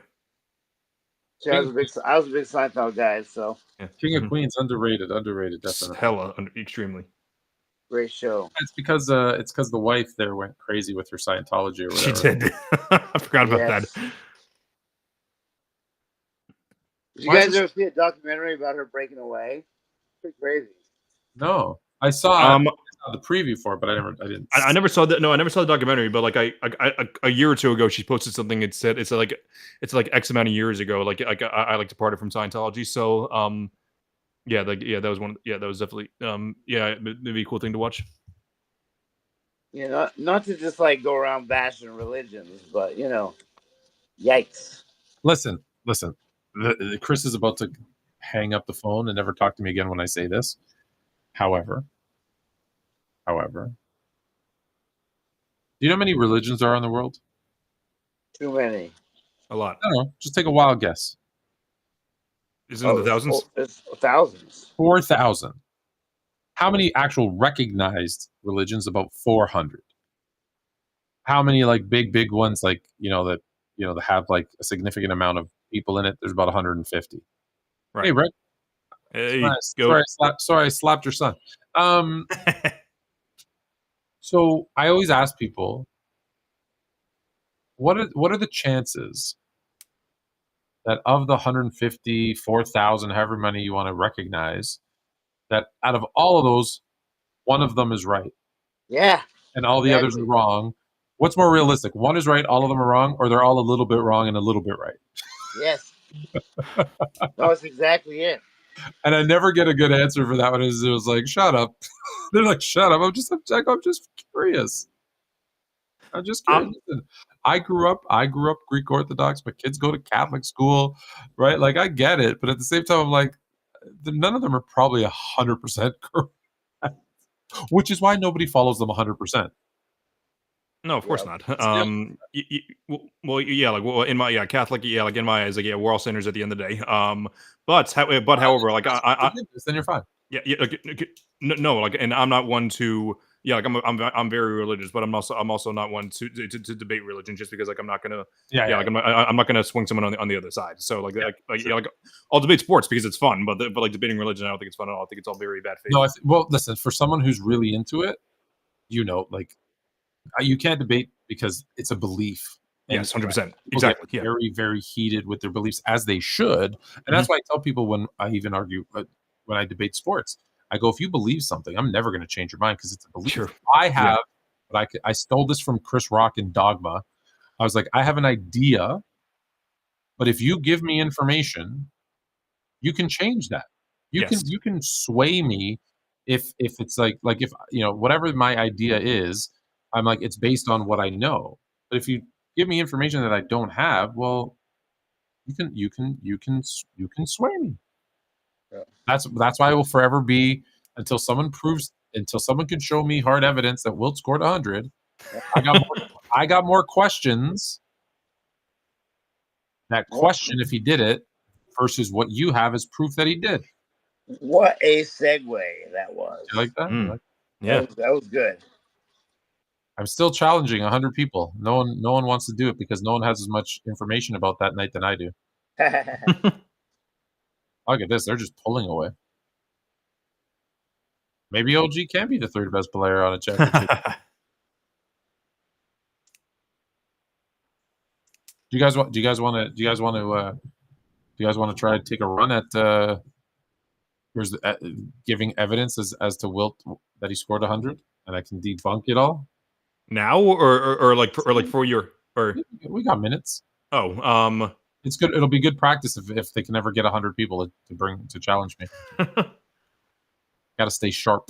See, I was a big Seinfeld guy, so King of Queens underrated, definitely. Hella, extremely. Great show. It's because the wife there went crazy with her Scientology or whatever. She did. I forgot about that. Did you guys ever see a documentary about her breaking away? Pretty crazy. No, I saw the preview for it, but I didn't. I never saw that. No, I never saw the documentary. But like a year or two ago, she posted something. It said it's like X amount of years ago. Like I like departed from Scientology. So that was that was definitely it'd be a cool thing to watch. Yeah, not to just like go around bashing religions, but yikes. Listen. Chris is about to hang up the phone and never talk to me again when I say this. However, do you know how many religions there are in the world? Too many. A lot. I don't know. Just take a wild guess. Is it in the thousands? It's thousands. 4,000. How many actual recognized religions? About 400. How many like big ones like that that have like a significant amount of people in it? There's about 150. Hey, Right. Rick. Hey, Sorry, goat. I slapped your son. So I always ask people, what are the chances that of the 150, 4,000, however many you want to recognize, that out of all of those, one of them is right Yeah, and all the others are exactly. wrong? What's more realistic? One is right, all of them are wrong, or they're all a little bit wrong and a little bit right? Yes. No, that's exactly it. And I never get a good answer for that one. It was like, shut up. They're like, shut up. I'm just curious. I'm just curious. Listen, I grew up Greek Orthodox. My kids go to Catholic school, right? Like I get it, but at the same time, I'm like, none of them are probably 100% correct, which is why nobody follows them 100%. No, of course Yep. not. Yeah. Well, yeah, like in my Catholic, like in my eyes, like we're all sinners at the end of the day. But however, like Then you're fine. yeah, like, no, like, and I'm not one to like I'm very religious, but I'm also not one to debate religion just because like I'm not gonna like I'm not gonna swing someone on the other side. So like like I'll debate sports because it's fun, but like debating religion, I don't think it's fun at all. I think it's all very bad faith. No, well, listen, for someone who's really into it, like you can't debate because it's a belief. And Yes, 100%. people get Exactly. Yeah. very, very heated with their beliefs, as they should. And that's why I tell people when I even argue, when I debate sports, I go, if you believe something, I'm never going to change your mind because it's a belief. True. I have, but I stole this from Chris Rock in Dogma. I was like, I have an idea, but if you give me information, you can change that. Yes. You can sway me if it's like if whatever my idea is, I'm like, it's based on what I know. But if you give me information that I don't have, well, you can sway me. Yeah. That's why I will forever be until someone can show me hard evidence that Wilt scored 100. I got more questions. That question if he did it versus what you have as proof that he did. What a segue that was. You like that? Yeah. That was good. I'm still challenging 100 people. No one wants to do it because no one has as much information about that night than I do. Look at this. They're just pulling away. Maybe OG can be the third best player on a championship. Do you guys want to try to take a run at giving evidence as to Wilt that he scored 100 and I can debunk it all? Now or like for your or we got minutes. Oh, it's good. It'll be good practice if they can ever get 100 people to challenge me. Got to stay sharp.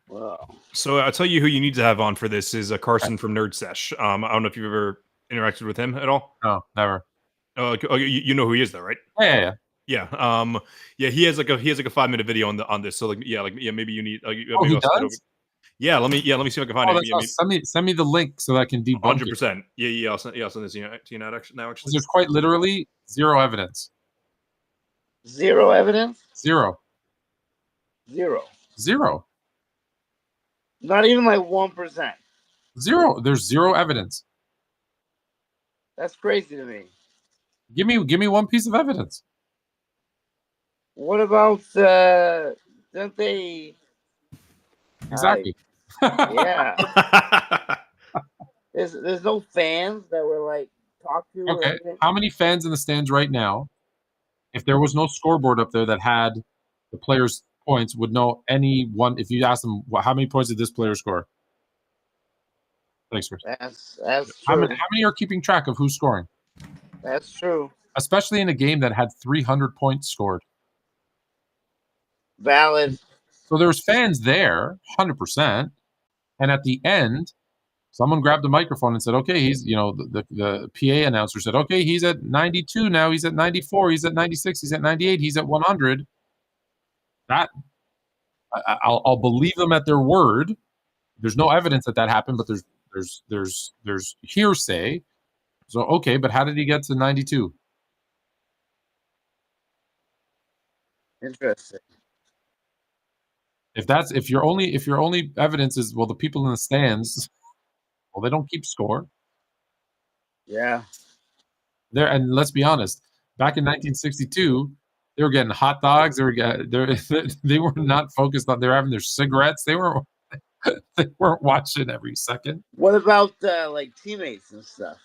Wow. So I'll tell you who you need to have on for this is Carson from Nerd Sesh. I don't know if you've ever interacted with him at all. No, never. You know who he is though, right? Yeah. Yeah. He has like a 5-minute video on this. So maybe you need. He does. Yeah, let me see if I can find it. Awesome. Send me the link so that I can debunk 100%. Yeah. I'll send this to you now. Actually, there's quite literally zero evidence. Zero evidence. Zero. Not even like 1%. Zero. There's zero evidence. That's crazy to me. Give me one piece of evidence. What about don't they? Exactly. Yeah. There's no fans that were like talk to. Okay. How many fans in the stands right now? If there was no scoreboard up there that had the players' points, would know any one. If you ask them, how many points did this player score? Thanks, Chris. That's how true. Many are keeping track of who's scoring? That's true. Especially in a game that had 300 points scored. Valid. So there's fans there, 100%. And at the end, someone grabbed the microphone and said, okay, he's, the PA announcer said, okay, he's at 92 now, he's at 94, he's at 96, he's at 98, he's at 100. That, I'll believe them at their word. There's no evidence that happened, but there's hearsay. So, okay, but how did he get to 92? Interesting. If your only evidence is, well, the people in the stands, well, they don't keep score. Yeah. There, and let's be honest, back in 1962, they were getting hot dogs. They were not focused on. They were having their cigarettes. They were they weren't watching every second. What about like teammates and stuff?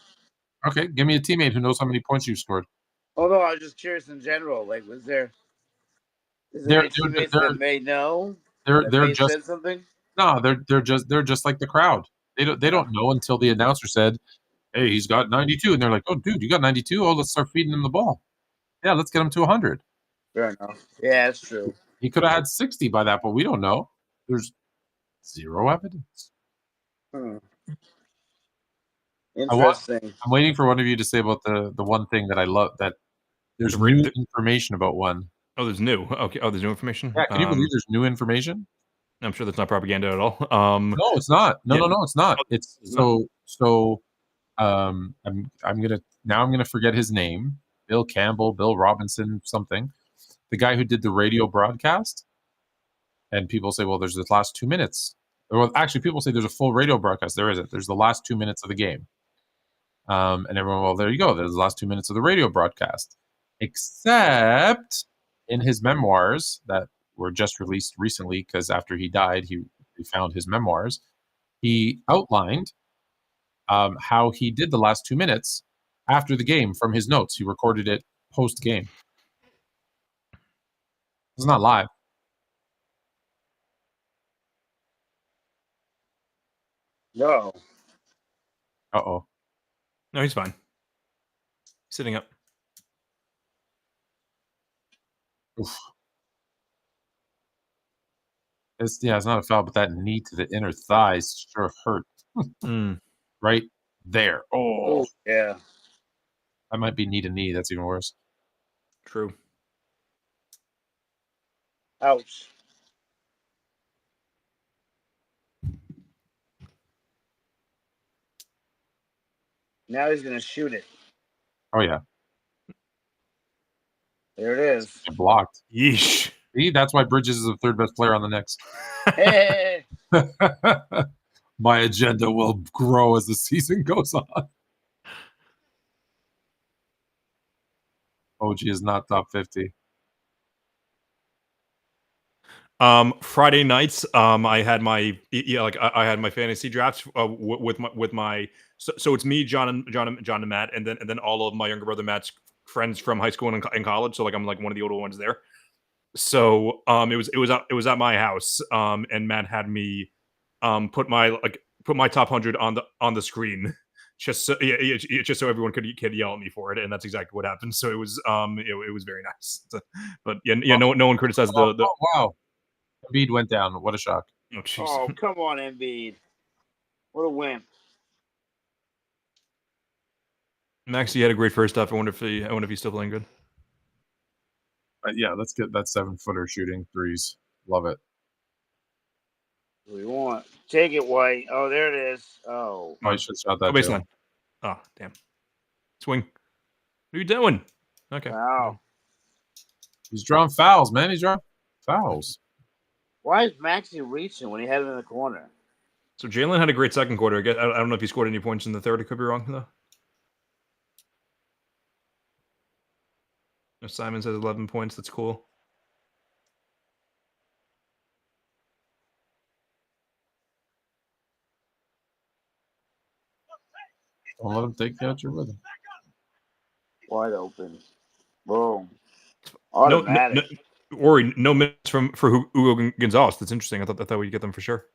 Okay, give me a teammate who knows how many points you've scored. Oh no, I was just curious in general. Like, is there They're any teammates they're that may know that they're may just said something? no, they're just like the crowd. They Yeah, don't know until the announcer said, "Hey, he's got 92," and they're like, "Oh, dude, you got 92? Oh, let's start feeding him the ball. Yeah, let's get him to 100." fair enough. Yeah, it's true. He could have had 60 by that, but we don't know. There's zero evidence. Hmm. I want. Interesting. I'm waiting for one of you to say about the one thing that I love, that there's new information about one. Oh, there's new. Okay. Oh, there's new information. Yeah, can you believe there's new information? I'm sure that's not propaganda at all. No, it's not. No, Yeah. no, no, it's not. Oh, It's it's not? I'm gonna forget his name. Bill Campbell, Bill Robinson, something. The guy who did the radio broadcast. And people say, well, there's the last 2 minutes. Well, actually, people say there's a full radio broadcast. There isn't. There's the last 2 minutes of the game. And everyone, well, there you go. There's the last 2 minutes of the radio broadcast. Except in his memoirs that were just released recently, because after he died, he found his memoirs. He outlined how he did the last 2 minutes after the game from his notes. He recorded it post game. It's not live. No. Uh-oh. No, he's fine. Sitting up. Oof. It's not a foul, but that knee to the inner thighs sure hurt. Right there. Oh, Oh yeah. that might be knee to knee. That's even worse. True. Ouch. Now he's gonna shoot it. Oh yeah, There it is. blocked. Yeesh. See, that's why Bridges is the third best player on the Knicks. Hey. My agenda will grow as the season goes on. OG is not top 50. Friday nights, I had my I had my fantasy drafts with my so it's me, John and Matt, and then all of my younger brother Matt's friends from high school and college. So like I'm like one of the older ones there. So it was at my house. And Matt had me put my top 100 on the screen. Just so, just so everyone could yell at me for it, and that's exactly what happened. So it was it was very nice. But no one criticized the Oh wow, Embiid went down. What a shock! Oh, jeez. Oh, come on, Embiid. What a wimp. Max, he had a great first half. I wonder if he's still playing good. Yeah, let's get that 7-footer shooting threes. Love it. What do we want? Take it, White. Oh, there it is. Oh. I should shot that. Baseline. Oh, damn. Swing. What are you doing? Okay. Wow. He's drawing fouls, man. He's drawing fouls. Why is Maxey reaching when he had it in the corner? So Jalen had a great second quarter. I don't know if he scored any points in the third. I could be wrong, though. Simons has 11 points. That's cool. Don't let him take the out your rhythm. Wide open. Boom. Automatic. Rory, no minutes for Hugo Gonzalez. That's interesting. I thought we'd get them for sure.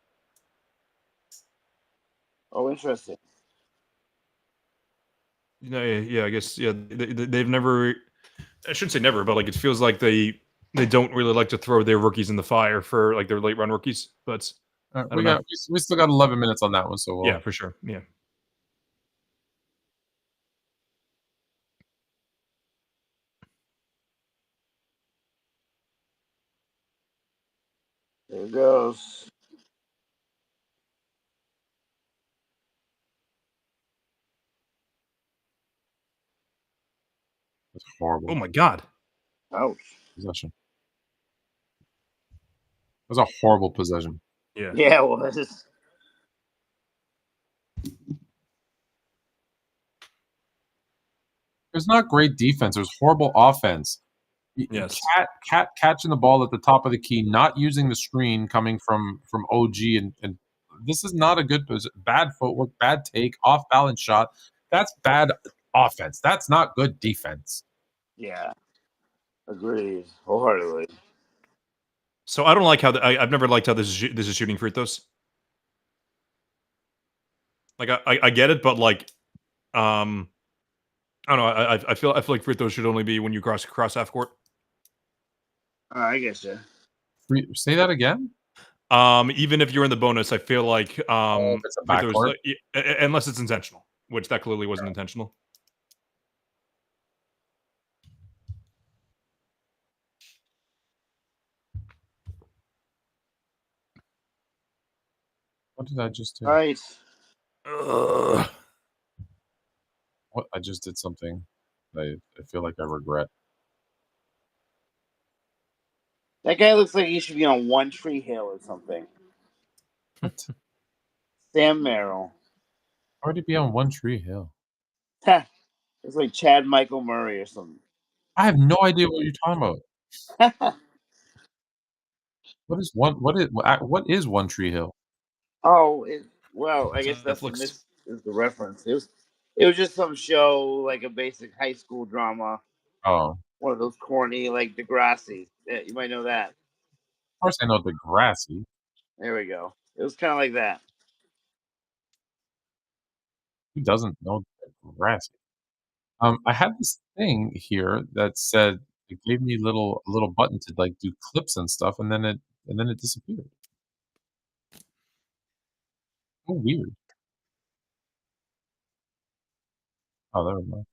Oh, interesting. Yeah. I guess they've never. I shouldn't say never, but like it feels like they don't really like to throw their rookies in the fire for like their late run rookies. But we still got 11 minutes on that one, so yeah, for sure. Yeah. There it goes. It's horrible. Oh my god. Ouch. Possession. was a horrible possession. Yeah. Yeah, it was. It was not great defense. It was horrible offense. Yes. Cat catching the ball at the top of the key, not using the screen coming from OG, and this is not a good bad footwork, bad take, off balance shot. That's bad offense. That's not good defense. Yeah, agreed wholeheartedly. So I don't like how I've never liked how this is shooting free throws. Like I get it, but like I don't know. I feel like free throws should only be when you cross half court. I guess yeah. Say that again. Even if you're in the bonus, I feel like If it's a free throws, backcourt. unless it's intentional, which that clearly wasn't intentional. What did I just do? All right. What I just did something I feel like I regret. That guy looks like he should be on One Tree Hill or something. What? Sam Merrill. Why would it be on One Tree Hill? It's like Chad Michael Murray or something. I have no idea what you're talking about. What is One Tree Hill? Oh, well, I It's guess that's Netflix. this is the reference. It was just some show, like a basic high school drama. Oh, One of those corny, like Degrassi. Yeah, you might know that. of course I know Degrassi. There we go. It was kind of like that. Who doesn't know Degrassi? I had this thing here that said it gave me a little button to like do clips and stuff, and then it disappeared. Oh, weird. Oh, there we go.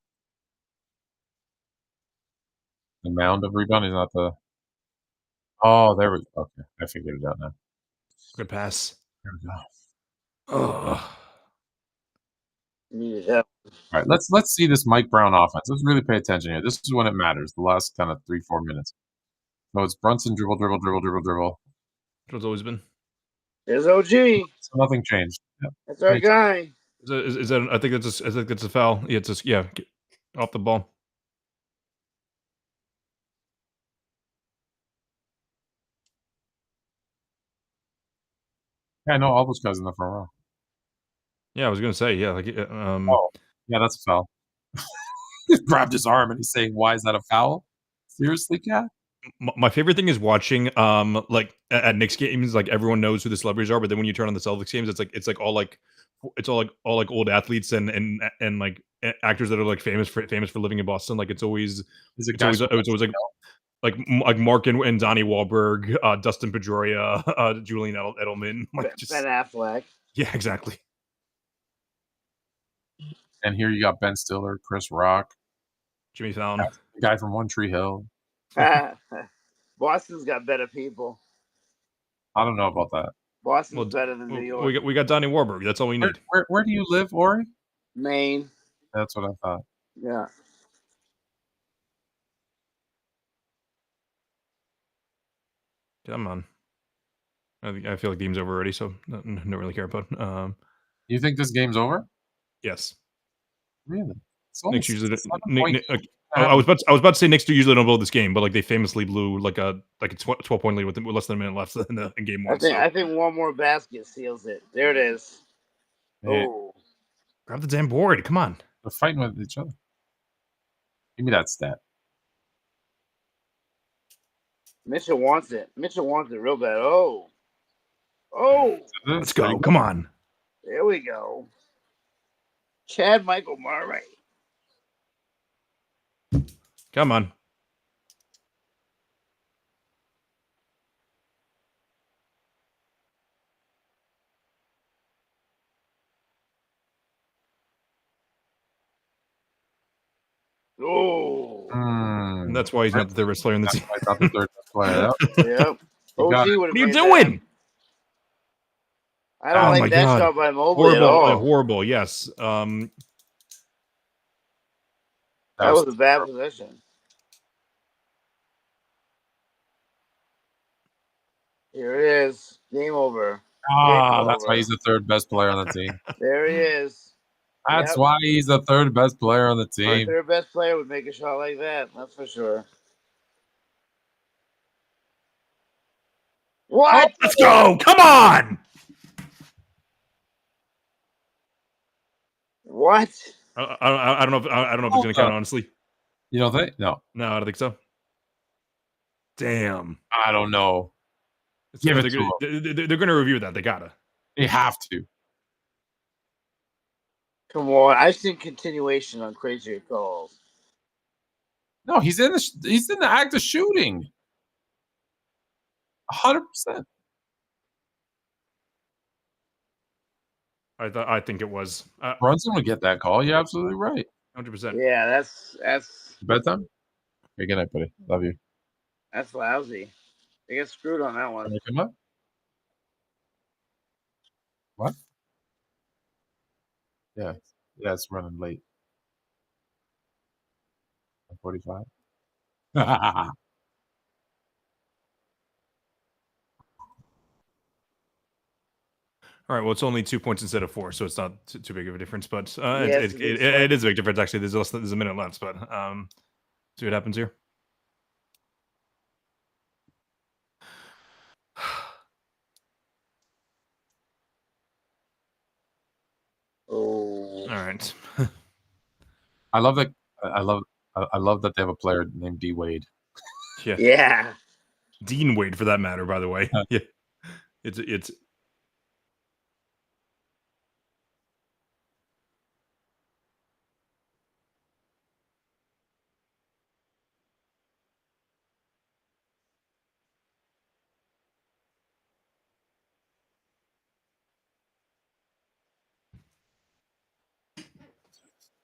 The mound of rebound is not the. Oh, there we go. Okay, I figured it out now. Good pass. There we go. Ugh. Yeah. All right, let's see this Mike Brown offense. Let's really pay attention here. This is when it matters. The last kind of 3-4 minutes. So it's Brunson dribble, dribble, dribble, dribble, dribble. It's always been. There's OG. So nothing changed. Yep. That's our guy. Is that? I think that's a foul. Yeah, it's just get off the ball. Yeah, I know all those guys in the front row. Yeah, I was gonna say yeah. Like Oh, yeah, that's a foul. He grabbed his arm and he's saying, "Why is that a foul?" Seriously, Cat? my favorite thing is watching like at Knicks games, like everyone knows who the celebrities are, but then when you turn on the Celtics games, it's like all like old athletes and like actors that are like famous for living in Boston. Like it's always Is it it's always like Mark and Donnie Wahlberg, Dustin Pedroia, Julian Edelman, like just Ben Affleck. yeah, exactly. And here you got Ben Stiller, Chris Rock, Jimmy Fallon. the guy from One Tree Hill. Boston's got better people. I don't know about that. Boston's better than New York. We got Donnie Wahlberg. That's all we need. Where do you live, Ori? Maine. That's what I thought. Yeah. Come on. I feel like the game's over already, so don't really care about. You think this game's over? Yes. Really? Knicks usually. I I was about to say Knicks usually don't blow this game, but like they famously blew like a 12-point lead with less than a minute left in game one. I think one more basket seals it. There it is. Yeah. Oh, Grab the damn board! Come on. They're fighting with each other. Give me that stat. Mitchell wants it. Mitchell wants it real bad. Oh, Let's go. Come on. There we go. Chad Michael Murray. Come on. Oh. And that's why he's not the third best player in the team. I thought the third best player. Yep. What are you doing? I don't like that shot by Mobley horrible, at all. Horrible, yes. That was a bad possession. Here it is. Game over. That's why he's the third best player on the team. There he is. That's why he's the third best player on the team. Third best player would make a shot like that. That's for sure. What? Oh, let's go! Come on! What? I don't know if it's going to count. Honestly, you don't think? No, I don't think so. Damn. I don't know. They're going to review that. They gotta. They have to. Come on, I've seen continuation on crazier calls. No, he's in the act of shooting. 100%. I think it was. Brunson would get that call. You're absolutely right. 100%. Yeah, that's bedtime. Okay, good night, buddy. Love you. That's lousy. They get screwed on that one. Can you come up? What? Yeah, it's running late. 45. All right. Well, it's only 2 points instead of 4, so it's not too big of a difference. But it is a big difference. Actually, there's a minute left. But see what happens here. Oh. All right. I love that. I love that they have a player named D Wade. Yeah. Dean Wade, for that matter. By the way. Yeah. It's.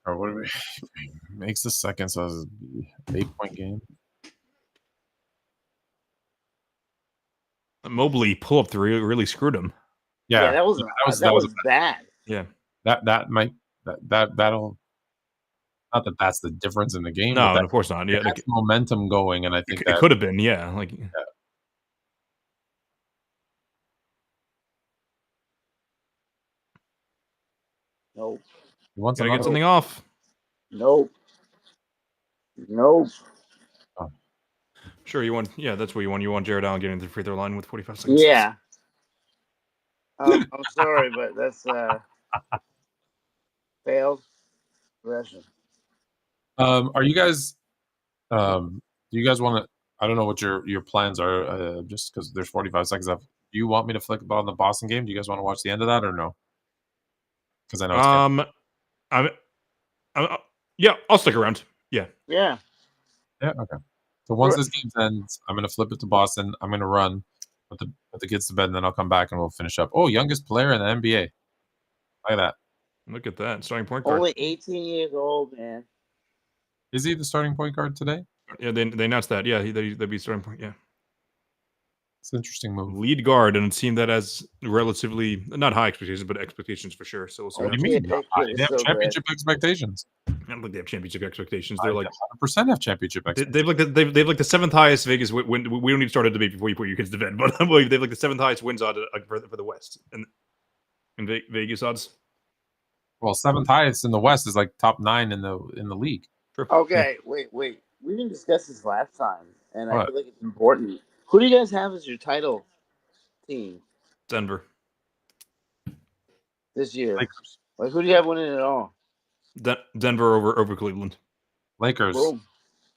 Or what do we makes the second, so it's an 8-point game. Mobley pull up three really screwed him. Yeah, that was bad. Yeah, that'll not that's the difference in the game. No, but of course not. Yeah, that's momentum going, and I think it could have been. Yeah, Nope. He wants to get something off. off. Nope. Oh. Sure, you want. Yeah, that's what you want. You want Jared Allen getting to the free throw line with 45 seconds. Yeah. I'm sorry, but that's failed possession. Are you guys? Do you guys want to? I don't know what your plans are. Just because there's 45 seconds left. Do you want me to flick about on the Boston game? Do you guys want to watch the end of that or no? Because I know. Yeah, I'll stick around. Yeah. Yeah. Yeah. Okay. So once this game ends, I'm gonna flip it to Boston. I'm gonna run, put the kids to bed, and then I'll come back and we'll finish up. Oh, youngest player in the NBA. Look at that. Look at that starting point guard. Only 18 years old, man. Is he the starting point guard today? Yeah, they announced that. Yeah, they'd be starting point. Yeah. It's an interesting move. Lead guard and a team that has relatively not high expectations, but expectations for sure. So we'll see. What do you mean? They have championship expectations. I don't think they have championship expectations. They're like 100% have championship expectations. They've like the seventh highest Vegas win. We don't need to start a debate before you put your kids to bed, but they've like the seventh highest wins odds for the West and Vegas odds. Well, seventh highest in the West is like top 9 in the league. Sure. Okay, wait. We didn't discuss this last time, and I feel like it's important. Who do you guys have as your title team? Denver. This year. Lakers. Like, who do you have winning it all? Denver over Cleveland. Lakers. Boom.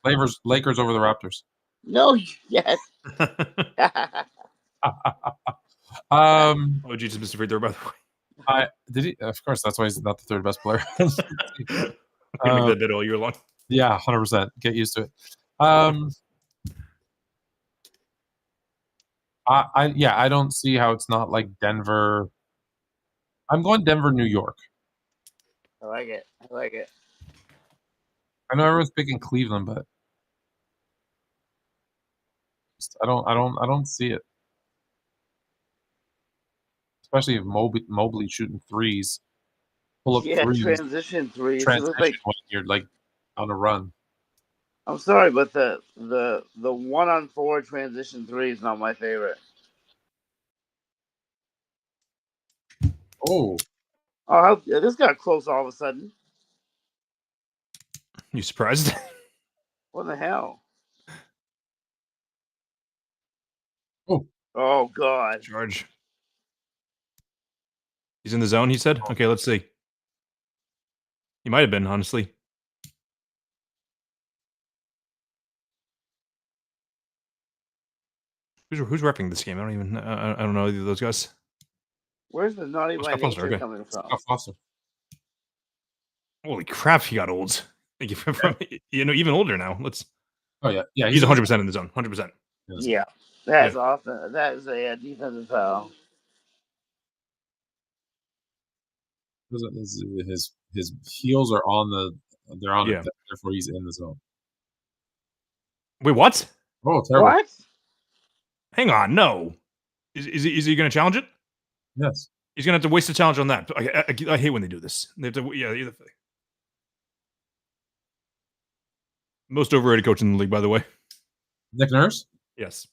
Lakers over the Raptors. No, yes. Oh, Jesus, Mr. Free throw, by the way. Did he? Of course, that's why he's not the third best player. Make that bid all year long. Yeah, 100%. Get used to it. I don't see how it's not like Denver. I'm going Denver, New York. I like it. I know everyone's picking Cleveland, but I don't see it. Especially if Mobley shooting threes, pull up threes, transition threes. Transition when you're like on a run. I'm sorry, but the 1-on-4 transition three is not my favorite. Oh, Oh, this got close all of a sudden. You surprised? What the hell? oh, Oh God. Charge. He's in the zone, he said? Okay, let's see. He might have been, honestly. Who's repping this game? I don't even. I don't know either of those guys. Where's the naughty Oh, by Scott Foster. nature Okay. coming from? Scott Foster. Holy crap, he got old. Like, from even older now. Let's. Oh yeah, yeah. He's in the 100% in the zone. 100%. Yeah, that's Yeah. awesome. That is a defensive foul. His heels are on they're on it. Yeah. Therefore, he's in the zone. Wait, what? Oh, terrible. What? Hang on. No. Is he going to challenge it? Yes. He's going to have to waste a challenge on that. I hate when they do this. They have to. Yeah. Most overrated coach in the league, by the way. Nick Nurse. Yes.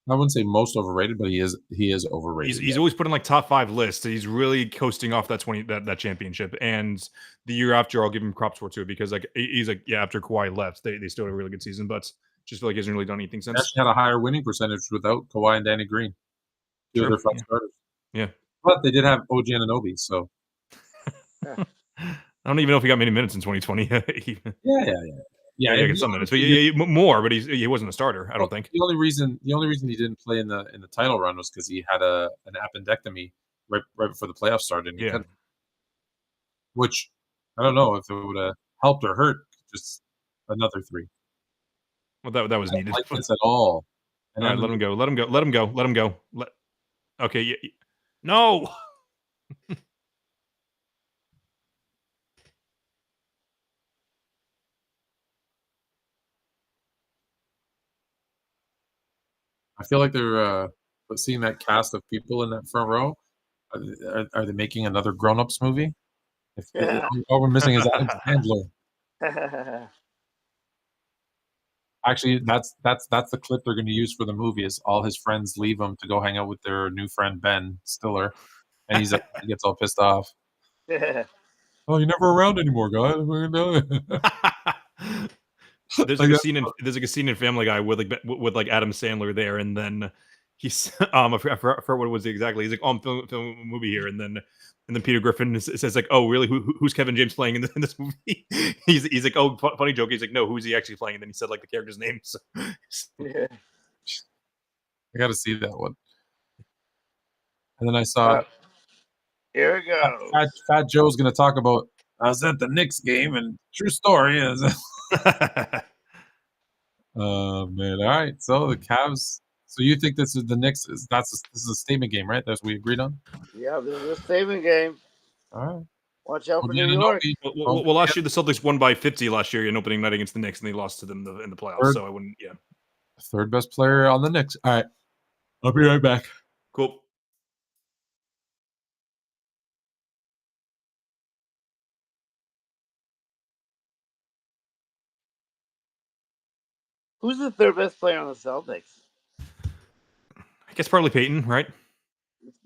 I wouldn't say most overrated, but he is overrated. He's always put in like top 5 lists. He's really coasting off that championship. And the year after, I'll give him props for too, because like he's like, yeah, after Kawhi left, they still had a really good season, but just feel like he hasn't really done anything He since. actually had a higher winning percentage without Kawhi and Danny Green. Two of their front starters. Yeah. But they did have OG Anunoby, so I don't even know if he got many minutes in 2020. yeah. He got some minutes, but more. But he wasn't a starter. I don't think. The only reason he didn't play in the title run was because he had an appendectomy right before the playoffs started. And Yeah. Which I don't know if it would have helped or hurt. Just another 3. Well, that was needed. Like this at all. And all right, let him go. Let him go. Let him go. Let him go. Okay. No. I feel like they're seeing that cast of people in that front row. Are they making another Grown Ups movie? All we're missing is Adam Sandler. Actually, that's the clip they're going to use for the movie. Is all his friends leave him to go hang out with their new friend Ben Stiller, and he gets all pissed off. Oh, you're never around anymore, guys. There's like a scene in Family Guy with like Adam Sandler there, and then he's I forgot what it was exactly. He's like, "Oh, I'm filming a movie here," and then Peter Griffin says like, "Oh, really? Who's Kevin James playing in this movie?" he's like, "Oh, funny joke." He's like, "No, who's he actually playing?" And then he said like the character's name. So. Yeah. I got to see that one. And then I saw. Here it goes. Fat Joe's going to talk about. I was at the Knicks game, and true story is. Oh man! All right, so the Cavs. So you think this is the Knicks? This is a statement game, right? That's what we agreed on. Yeah, this is a statement game. All right. Watch out for New York. Well, last year the Celtics won by 50 last year in opening night against the Knicks, and they lost to them in the playoffs. So I wouldn't. Yeah. Third best player on the Knicks. All right. I'll be right back. Cool. Who's the third best player on the Celtics? I guess probably Peyton, right?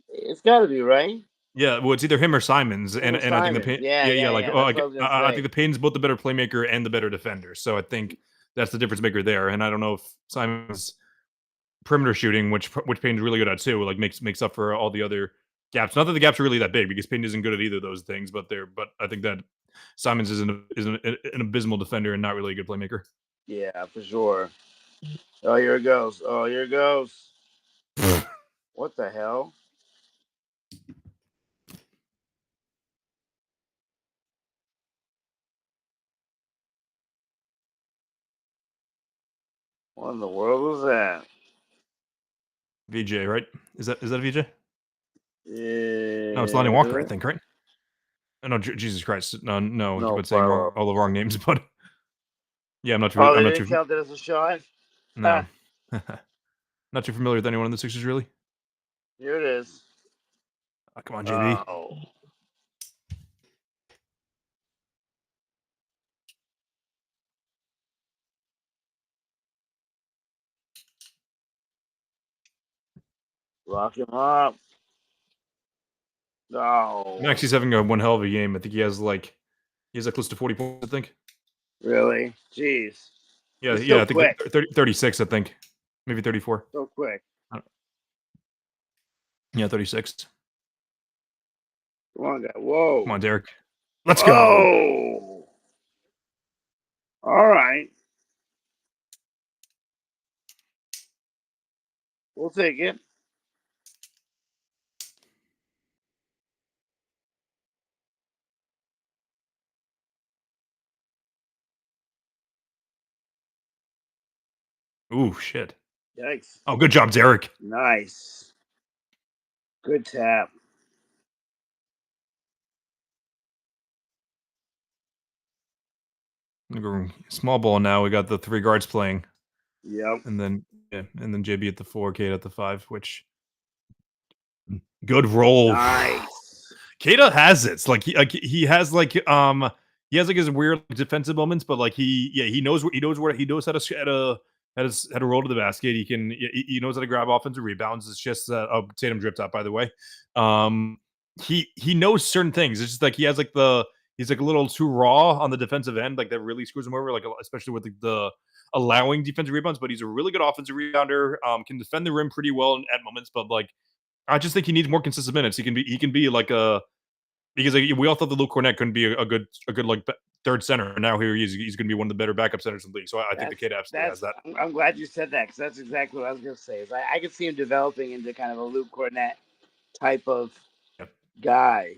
It's got to be, right? Yeah, well, it's either him or Simons, and I think I think the Payton's both the better playmaker and the better defender. So I think that's the difference maker there. And I don't know if Simons' perimeter shooting, which Payton's really good at too, like makes up for all the other gaps. Not that the gaps are really that big because Payton isn't good at either of those things, but I think that Simons is an abysmal defender and not really a good playmaker. Yeah, for sure. Oh, here it goes. What the hell? What in the world was that? VJ, right? Is that a VJ? Yeah. No, it's Lonnie Walker, I think, right? Oh, no, Jesus Christ. No, you keep saying all the wrong names, but yeah, I'm not too. Oh, I'm they not didn't too. count that as a shot? No. Not too familiar with anyone in the Sixers, really. Here it is. Oh, come on, JB. Oh. Lock him up. Oh, Maxi's having one hell of a game. I think he has close to 40 points, I think. really? Jeez. Yeah, He's yeah, so I think quick. 36, I think. Maybe 34. So quick. Yeah, 36. Come on, guy. Whoa. Come on, Derek. Let's go. Oh. All right. We'll take it. Ooh, shit. Yikes. Oh, good job, Derek. Nice. Good tap. Small ball now. We got the 3 guards playing. Yep. And then JB at the 4, Kate at the 5, which good roll. Nice. Keita has it. Like he has his weird defensive moments, but he knows how to roll to the basket. He knows how to grab offensive rebounds. It's just Tatum dripped out, by the way. He knows certain things. It's just like he's like a little too raw on the defensive end, like that really screws him over, like especially with the allowing defensive rebounds. But he's a really good offensive rebounder. Can defend the rim pretty well at moments, but I just think he needs more consistent minutes. He can be like a because we all thought that Luke Cornett couldn't be a good third center. And now here he is. He's going to be one of the better backup centers in the league. So I think the kid absolutely has that. I'm glad you said that because that's exactly what I was going to say. Is I could see him developing into kind of a Luke Cornett type of guy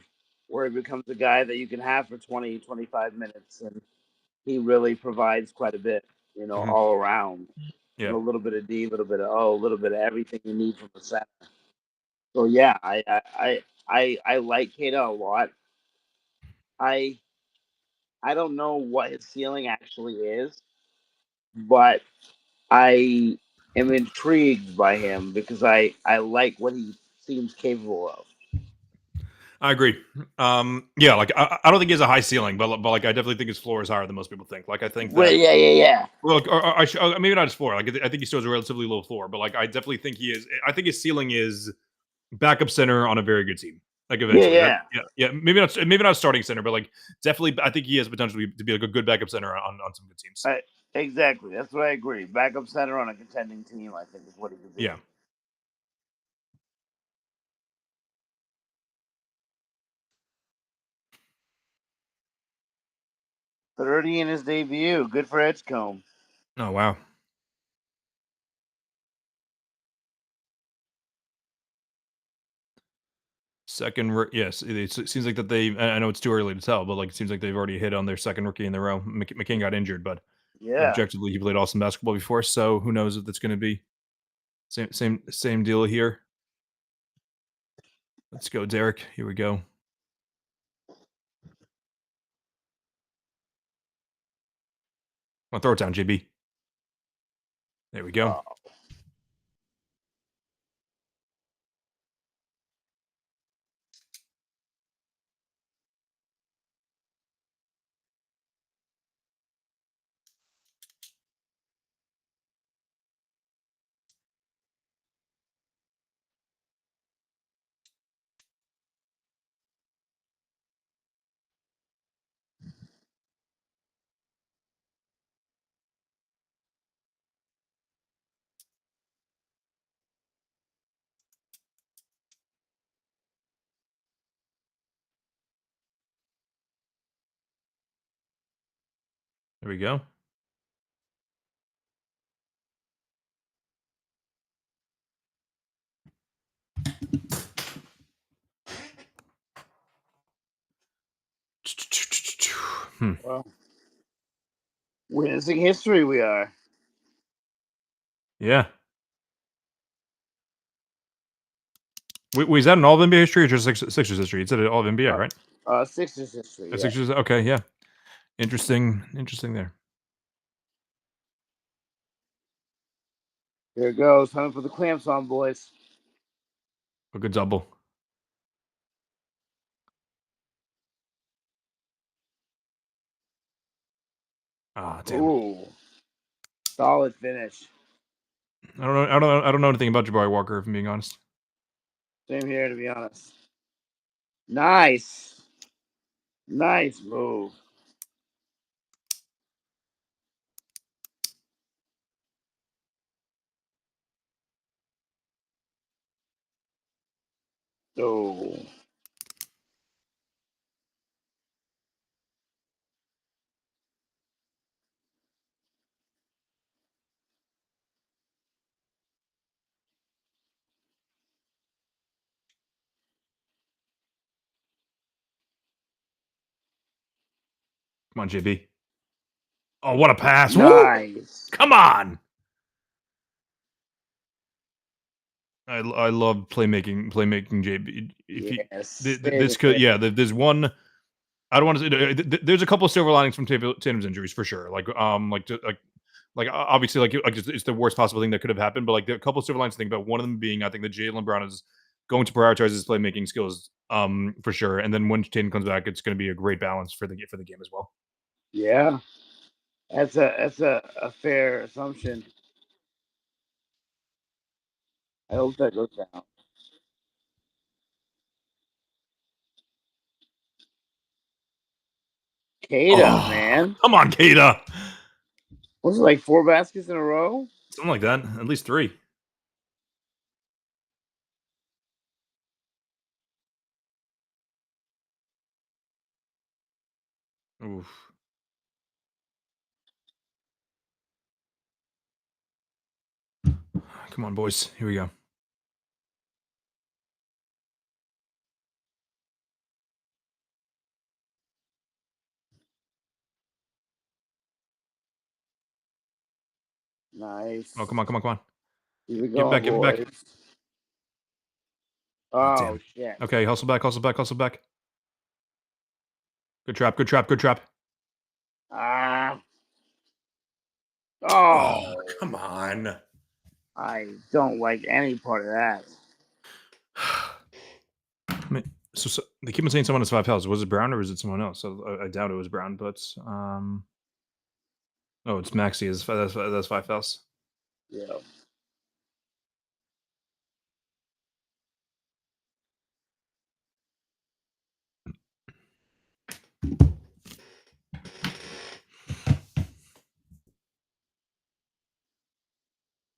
where he becomes a guy that you can have for 20, 25 minutes. And he really provides quite a bit, all around. Yeah. A little bit of D, a little bit of O, a little bit of everything you need from the center. So yeah, I like Keita a lot. I don't know what his ceiling actually is, but I am intrigued by him because I like what he seems capable of. I agree. Yeah, I don't think he has a high ceiling, but I definitely think his floor is higher than most people think. I think that. Yeah. Well, maybe not his floor. I think he still has a relatively low floor, but I definitely think he is. I think his ceiling is backup center on a very good team. Eventually, yeah. Maybe not starting center, but definitely, I think he has potential to be a good backup center on some good teams. Exactly, that's what I agree. Backup center on a contending team, I think, is what he could be. Yeah. 30 in his debut. Good for Edgecombe. Oh wow. Second, yes. It seems like that they. I know it's too early to tell, but it seems like they've already hit on their second rookie in the row. McCain got injured, but objectively, he played awesome basketball before. So who knows if that's going to be same deal here. Let's go, Derek. Here we go. I'll throw it down, JB. There we go. Oh. There we go. Well, witnessing history we are. Yeah. Wait, is that an all of NBA history or just Sixers history? It's all of NBA, right? Sixers history. Yeah. Sixers. Okay, yeah. Interesting there. Here it goes. Time for the clamps on, boys. A good double. Ah, damn. Ooh, solid finish. I don't know anything about Jabari Walker, if I'm being honest. Same here, to be honest. Nice. Nice move. Oh. Come on, JB. Oh, what a pass! Nice. Woo! Come on. I love playmaking, JB. If you Yes. this could, yeah, there's one. I don't want to say there's a couple of silver linings from Tatum's injuries for sure. Obviously it's the worst possible thing that could have happened. But like there are a couple of silver linings to think about. One of them being I think that Jaylen Brown is going to prioritize his playmaking skills for sure. And then when Tatum comes back, it's going to be a great balance for the game as well. Yeah. That's a fair assumption. I hope that goes down. Kata, man. Come on, Kata. Was it like 4 baskets in a row? Something like that. At least 3. Oof. Come on, boys. Here we go. Nice. Oh, come on. Here we Give go, it back. boys. Oh, damn. shit. Okay, hustle back. Good trap. Ah. Oh, Oh. come on. I don't like any part of that. I mean, so they keep on saying someone has 5 fouls. Was it Brown or was it someone else? So I doubt it was Brown, but oh, it's Maxey. That's 5 fouls. Yeah.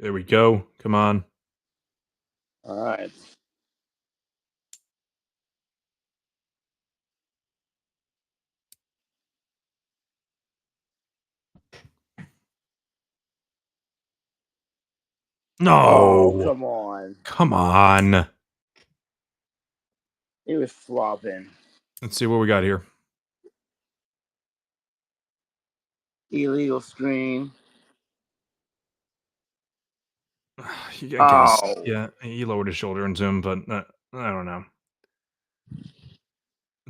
There we go. Come on. All right. No. Oh, come on. Come on. He was flopping. Let's see what we got here. Illegal screen. I guess. Oh. Yeah, he lowered his shoulder into him, but I don't know.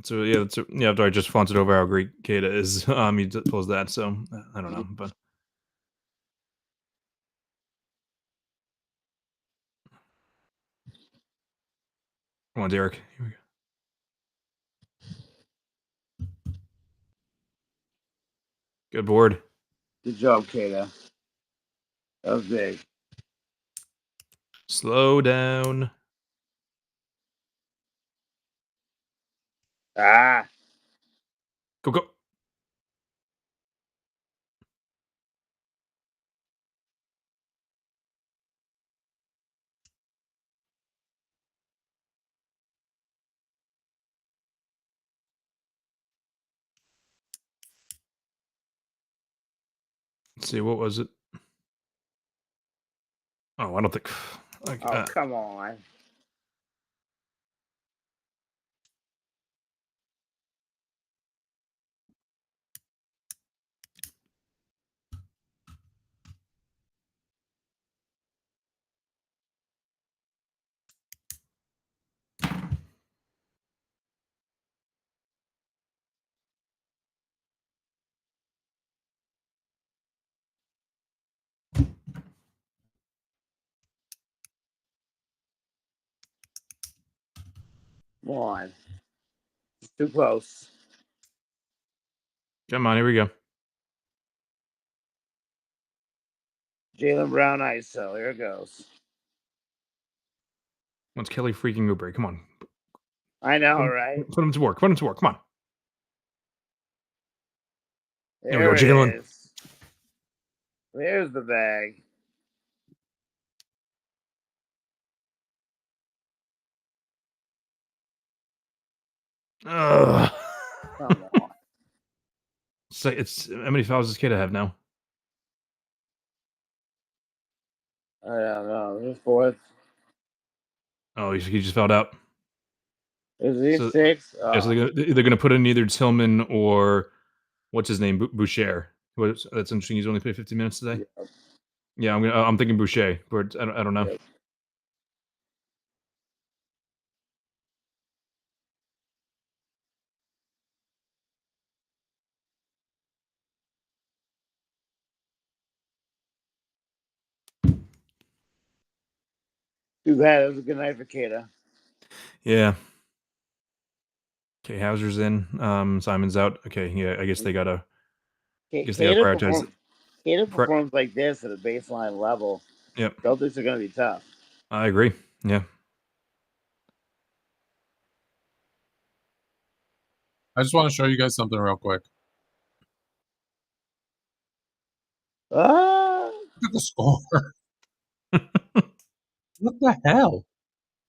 So yeah, I just flaunted over how great Kata is. He pulls that, so I don't know, but come on, Derek. Here we go. Good board. Good job, Kata. That was big. Slow down. Ah. Go. Let's see, what was it? Oh, I don't think. Like, Oh, come on. Come on. It's too close. come on, here we go. Jaylen Brown ISO. Here it goes. Once Kelly freaking Oubre. Come on. I know, right? Put him to work. Put him to work. Come on. There we There go, it Jalen. is. There's the bag. Ugh. Come on. So it's how many fouls does Kata have now? I don't know. This fourth. Oh, he just fouled out. Is he So 6? yeah, so they're gonna put in either Tillman or what's his name, Boucher. That's interesting. He's only played 15 minutes today. Yep. Yeah, I'm thinking Boucher, but I don't know. Yep. Too bad. It was a good night for Kata. Yeah. Okay, Hauser's in. Simon's out. Okay, yeah, I guess they gotta. I guess they gotta prioritize it. Kata performs like this at a baseline level. Yep, Celtics are going to be tough. I agree. Yeah. I just want to show you guys something real quick. Ah, Look at the score. What the hell?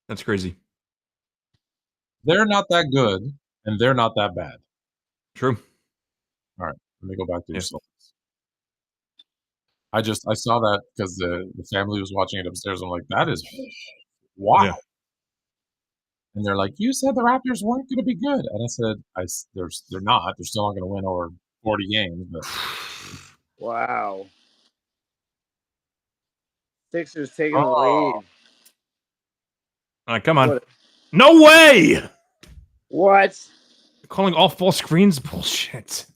That's crazy. They're not that good, and they're not that bad. True. All right, let me go back to your Yeah. Celtics. I saw that because the family was watching it upstairs. I'm like, that is wow. Yeah. And they're like, you said the Raptors weren't going to be good, and I said, they're not. They're still not going to win over 40 games. But wow. Sixers taking the Oh. lead. All right, come on. What? No way! What? Calling off ball screens? Bullshit.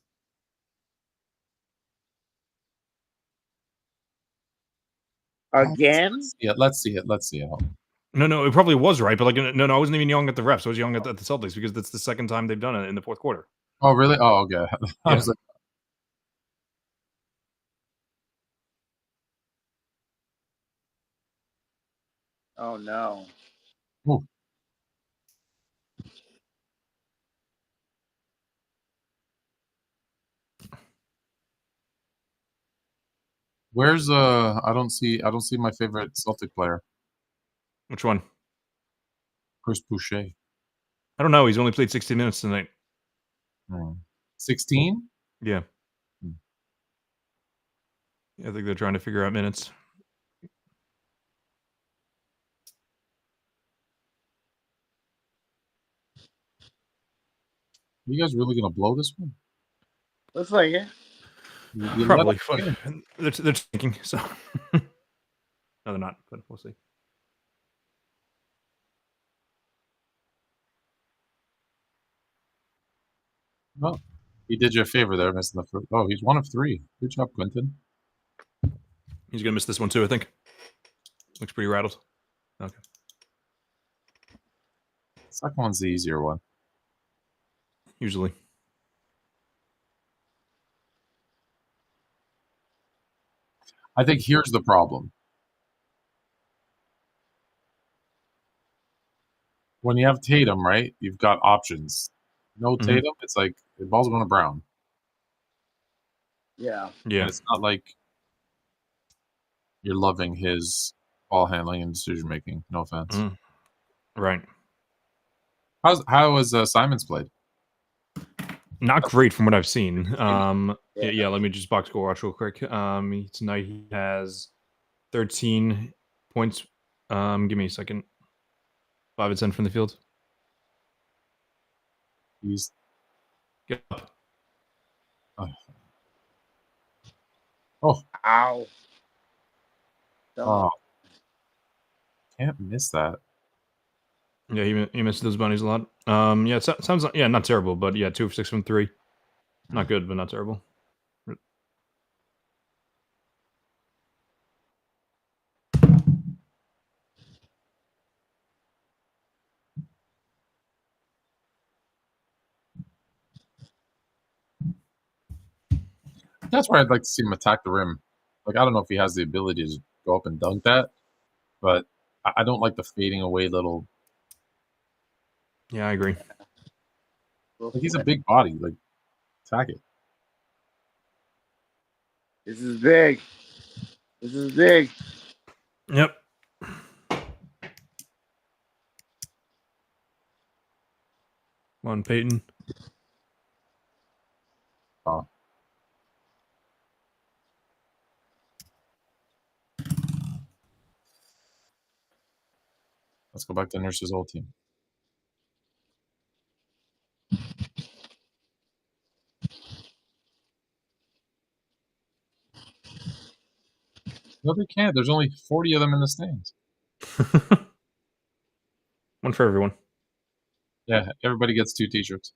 Again? Yeah, let's see it. No, it probably was right, but like, no, I wasn't even yelling at the refs. I was yelling at the Celtics because that's the second time they've done it in the fourth quarter. Oh, really? Oh, okay. I Yeah. was like, Oh, no. ooh. Where's I don't see my favorite Celtic player, Which one? Chris Boucher. I don't know. He's only played 60 minutes tonight. 16? Yeah. Hmm. I think they're trying to figure out minutes. Are you guys really gonna blow this one? Looks like it. You Probably. let them win. They're thinking so. No, they're not, but we'll see. Well, he did you a favor there, missing the first. Oh, he's 1 of 3. Good job, Quentin. He's gonna miss this one too, I think. Looks pretty rattled. Okay. Second one's the easier one. Usually. I think here's the problem. When you have Tatum, right, you've got options. No Mhm. Tatum, it's like the ball's going to Brown. Yeah. Yeah. And it's not like you're loving his ball handling and decision making. No offense. Mhm. Right. How was Simons played? Not great from what I've seen. Yeah. Yeah, let me just box score watch real quick. Tonight he has 13 points. Give me a second. 5 and 10 from the field. He's Get up. oh Ow. oh, can't miss that. Yeah, he missed those bunnies a lot. Yeah, it sounds like, yeah, not terrible, but yeah, 2 of 6 from 3. Not good, but not terrible. That's where I'd like to see him attack the rim. Like, I don't know if he has the ability to go up and dunk that, but I don't like the fading away little Yeah, I agree. Like, he's a big body. Like, attack it. This is big. This is big. Yep. Come on, Peyton. Oh. Let's go back to Nurse's old team. No, they can't. There's only 40 of them in the stands. One for everyone. Yeah, everybody gets 2 T-shirts.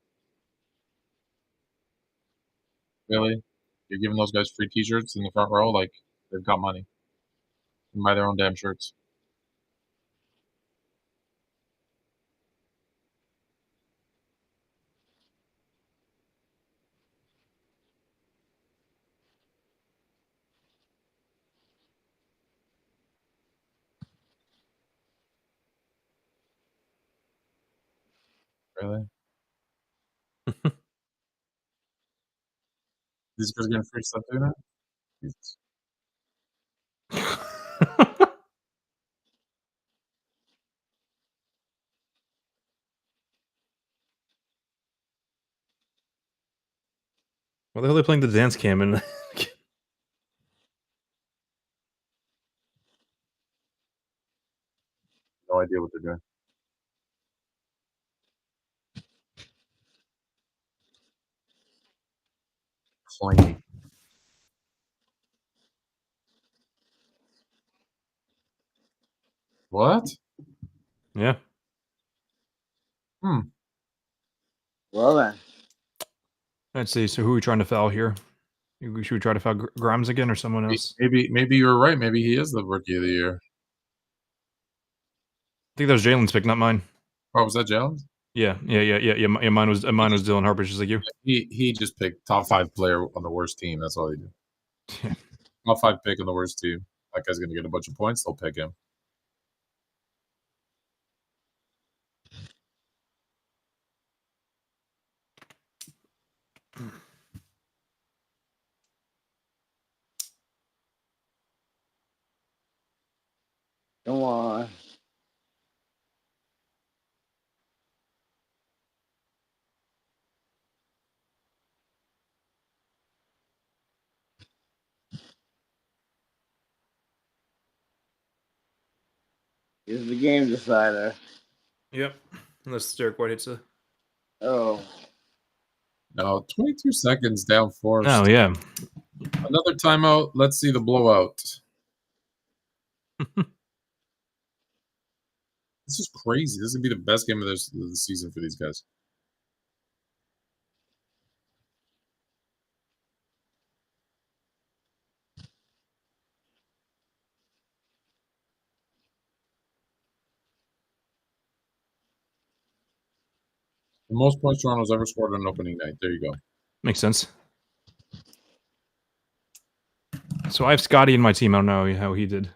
Really? You're giving those guys free T-shirts in the front row? Like, they've got money. They can buy their own damn shirts. Really? These guys are getting free stuff doing that? Jesus. What the hell are they playing the dance cam in? No idea what they're doing. Clean. What? Yeah. Hmm. Well then. Let's see. So who are we trying to foul here? Should we try to foul Grimes again or someone else? Maybe you're right. Maybe he is the rookie of the year. I think that was Jalen's pick, not mine. Oh, was that Jalen? Yeah. Mine was Dylan Harper, just like you. He just picked top 5 player on the worst team. That's all he did. Top 5 pick on the worst team. That guy's gonna get a bunch of points. They'll pick him. Come on. This is the game decider. Yep. Unless Derek White hits a. Oh. Now 22 seconds down forced. Oh yeah. Another timeout. Let's see the blowout. This is crazy. This is gonna be the best game of the season for these guys. The most points Toronto's ever scored on an opening night. There you go. Makes sense. So I have Scotty in my team. I don't know how he did.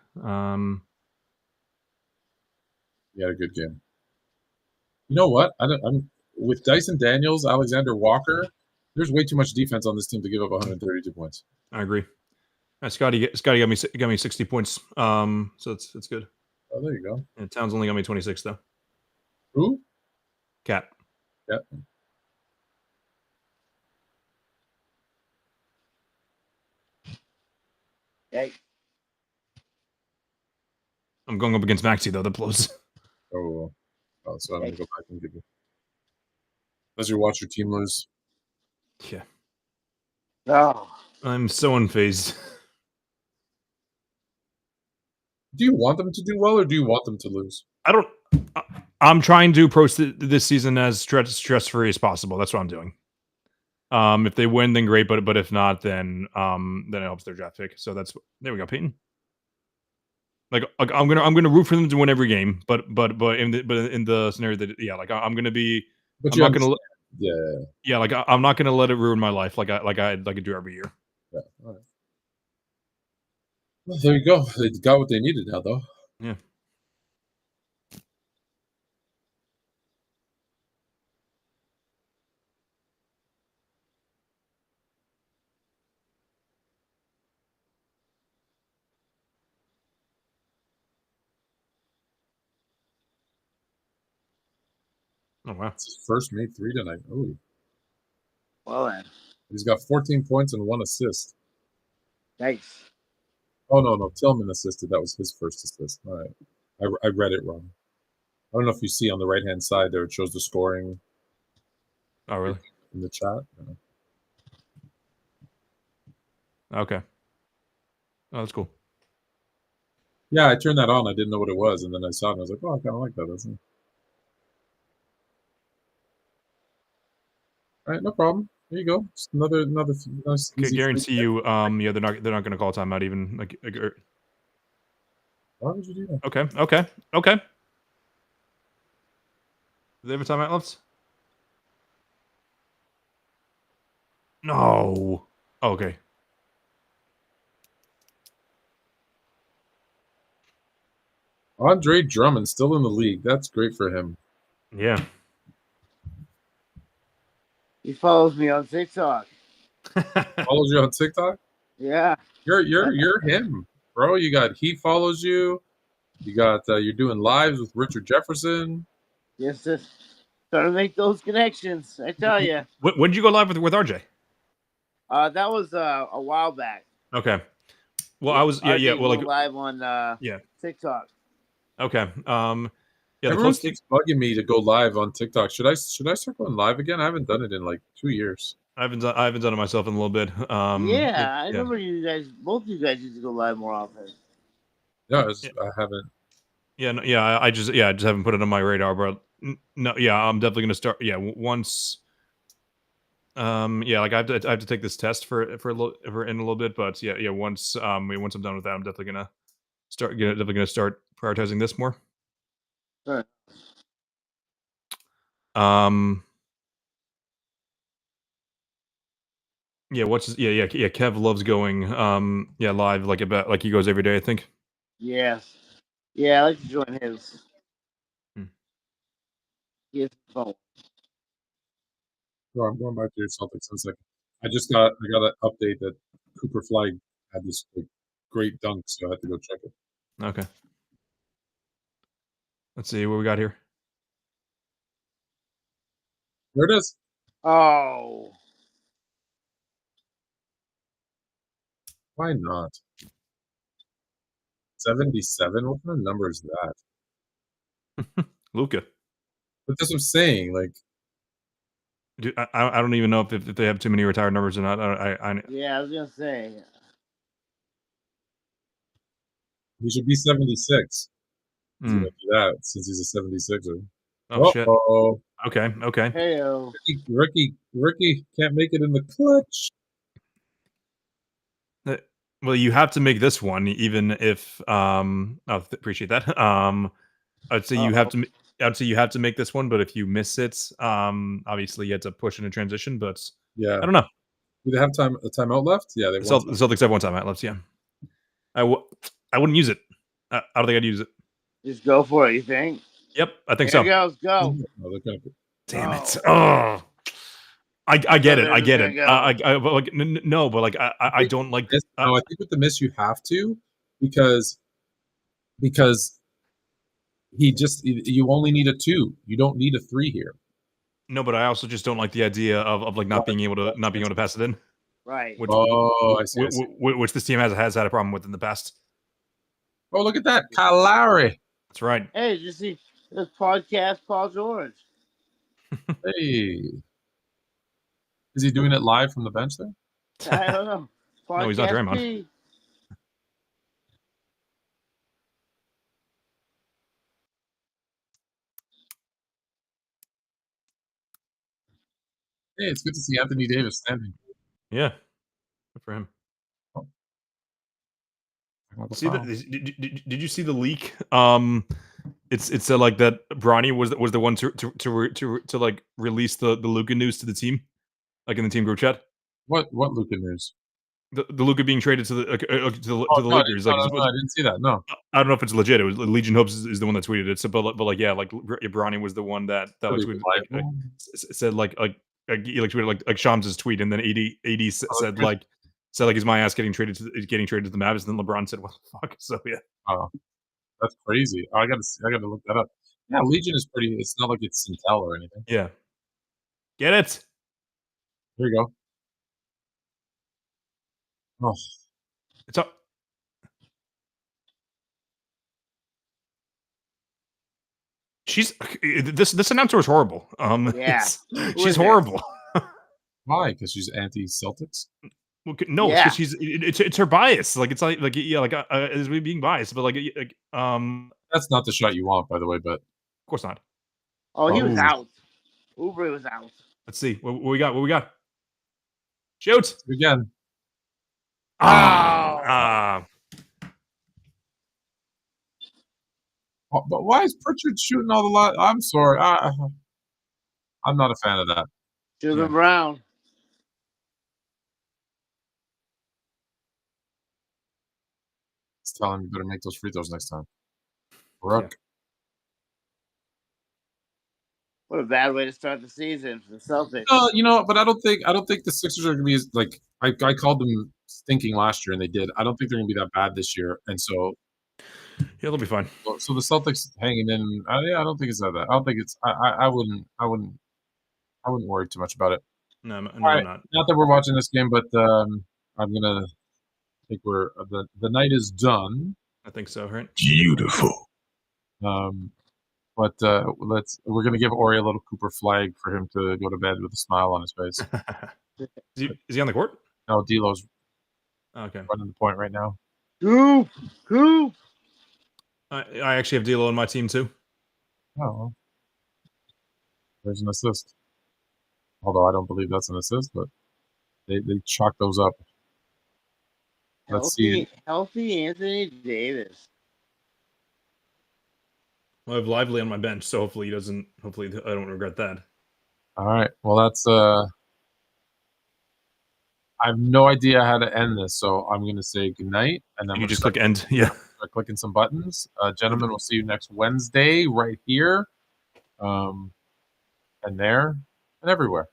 He had a good game. You know what? I'm with Dyson Daniels, Alexander Walker. There's way too much defense on this team to give up 132 points. I agree. Scotty got me 60 points. So that's good. Oh, there you go. And Towns only got me 26 though. Who? Cat. Yeah. Hey. I'm going up against Maxi though. That blows. Oh, so I'm gonna go back and give you. As you watch your team lose. Yeah. Oh. I'm so unfazed. Do you want them to do well or do you want them to lose? I'm trying to approach this season as stress free as possible. That's what I'm doing. If they win, then great. But if not, then it helps their draft pick. So there we go, Peyton. Like I'm gonna root for them to win every game. But in the scenario that I'm gonna be. But I'm not gonna. Yeah. Like I'm not gonna let it ruin my life. Like I do every year. Yeah. All right. Well, there you go. They got what they needed now, though. Yeah. Oh wow. It's his first made three tonight. Oh, Well then, he's got 14 points and 1 assist. thanks. Oh no, Tillman assisted. That was his first assist. All right, I read it wrong. I don't know if you see on the right hand side there, it shows the scoring. Oh really? In the chat. Okay. Oh, that's cool. Yeah, I turned that on. I didn't know what it was, and then I saw it. And I was like, "Oh, I kind of like that." That's it. All right, no problem. There you go. Just another nice. Okay, guarantee you. Yeah, they're not going to call timeout even. Why would you do that? Okay. Do they have a timeout left? No. Oh, okay. Andre Drummond still in the league. That's great for him. Yeah. He follows me on TikTok. Follows you on TikTok? Yeah. You're him, bro. You got he follows you. You got you're doing lives with Richard Jefferson. Just to try to make those connections. I tell you. When did you go live with RJ? That was a while back. Okay. Well, I was RJ well, like live on TikTok. Okay. Yeah, Everyone keeps bugging me to go live on TikTok. Should I start going live again? I haven't done it in like 2 years. I haven't done it myself in a little bit. I remember you guys. Both of you guys used to go live more often. Yeah, I haven't. Yeah, I just haven't put it on my radar. But no, yeah, I'm definitely gonna start. Yeah, once. Yeah, like I have to take this test for in a little bit. But yeah, once once I'm done with that, I'm definitely gonna start prioritizing this more. Sure. Yeah, Kev loves going live like he goes every day, I think. Yes. Yeah, I like to join his. His phone. No, I'm going back to your Celtics in a second. I got an update that Cooper Flag had this great dunk, so I had to go check it. Okay. Let's see what we got here. There it is. Oh. Why not? 77? What kind of number is that? Luka. But that's what I'm saying. Like, dude, I don't even know if they have too many retired numbers or not. Yeah, I was gonna say. he should be 76. He's gonna do that since he's a 76er. Oh shit. Okay. Hey-o. Rookie can't make it in the clutch. Well, you have to make this one, even if appreciate that. I'd say you have to. I'd say you have to make this one, but if you miss it, obviously you have to push in a transition. But yeah, I don't know. Do they have a timeout left? Yeah, the Celtics have one timeout left. Yeah, I wouldn't use it. I don't think I'd use it. Just go for it. You think? Yep, I think so. Go. Damn it! Oh. I get it. I get it. But like no, but like I don't like this. No, I think with the miss you have to because you only need a 2. You don't need a 3 here. No, but I also just don't like the idea of like not being able to pass it in. Right. I see. Which this team has had a problem with in the past. Oh, look at that, Kyle Lowry. That's right. Hey, did you see this podcast, Paul George? Hey. Is he doing it live from the bench there? I don't know. No, he's not Draymond. Hey, it's good to see Anthony Davis standing. Yeah, good for him. Did you see the leak? It's like that Bronny was the one to like release the Luka news to the team, like in the team group chat. What Luka news? The Luka being traded to the Lakers. I didn't see that. No, I don't know if it's legit. It was Legion Hopes is the one that tweeted it. So, but like yeah, like Bronny was the one that like tweeted said like tweeted like Shams' tweet, and then AD said like is my ass getting traded to the Mavs, and then LeBron said, "What the fuck?" So yeah. Oh, that's crazy. I gotta look that up. Yeah, Legion is pretty. It's not like it's Sintel or anything. Yeah. Get it. Here you go. Oh, It's up. She's this announcer is horrible. Yeah. Who she's is it? horrible. why? Because she's anti-Celtics. Well, no, Yeah. it's because it's her bias. Like it's like yeah, like it's me being biased, but like That's not the shot you want, by the way. But of course not. Oh, he was Oh. out. Oubre was out. Let's see what we got. What we got? Shoot! again, Ah, but why is Pritchard shooting all the lot? I'm sorry. I'm not a fan of that. Sugar Yeah. Brown. It's telling me better make those free throws next time. Rook. What a bad way to start the season for the Celtics. But I don't think the Sixers are going to be as, like I called them stinking last year, and they did. I don't think they're going to be that bad this year, and so yeah, they'll be fine. so the Celtics hanging in. Yeah, I don't think it's that bad. I don't think it's. I wouldn't worry too much about it. No, All right, I'm not. Not that we're watching this game, but I'm gonna think we're the night is done. I think so, right? Beautiful. But we're gonna give Ori a little Cooper flag for him to go to bed with a smile on his face. Is he on the court? No, D'Lo's Okay. running the point right now. Coop. I actually have D'Lo on my team too. Oh, there's an assist. Although I don't believe that's an assist, but they chalk those up. Let's see. Healthy Anthony Davis. I have Lively on my bench, so hopefully he doesn't. Hopefully I don't regret that. All right. Well, that's I have no idea how to end this, so I'm going to say goodnight, and then You just click end. Yeah. by clicking some buttons. Gentlemen, we'll see you next Wednesday right here, and there, and everywhere.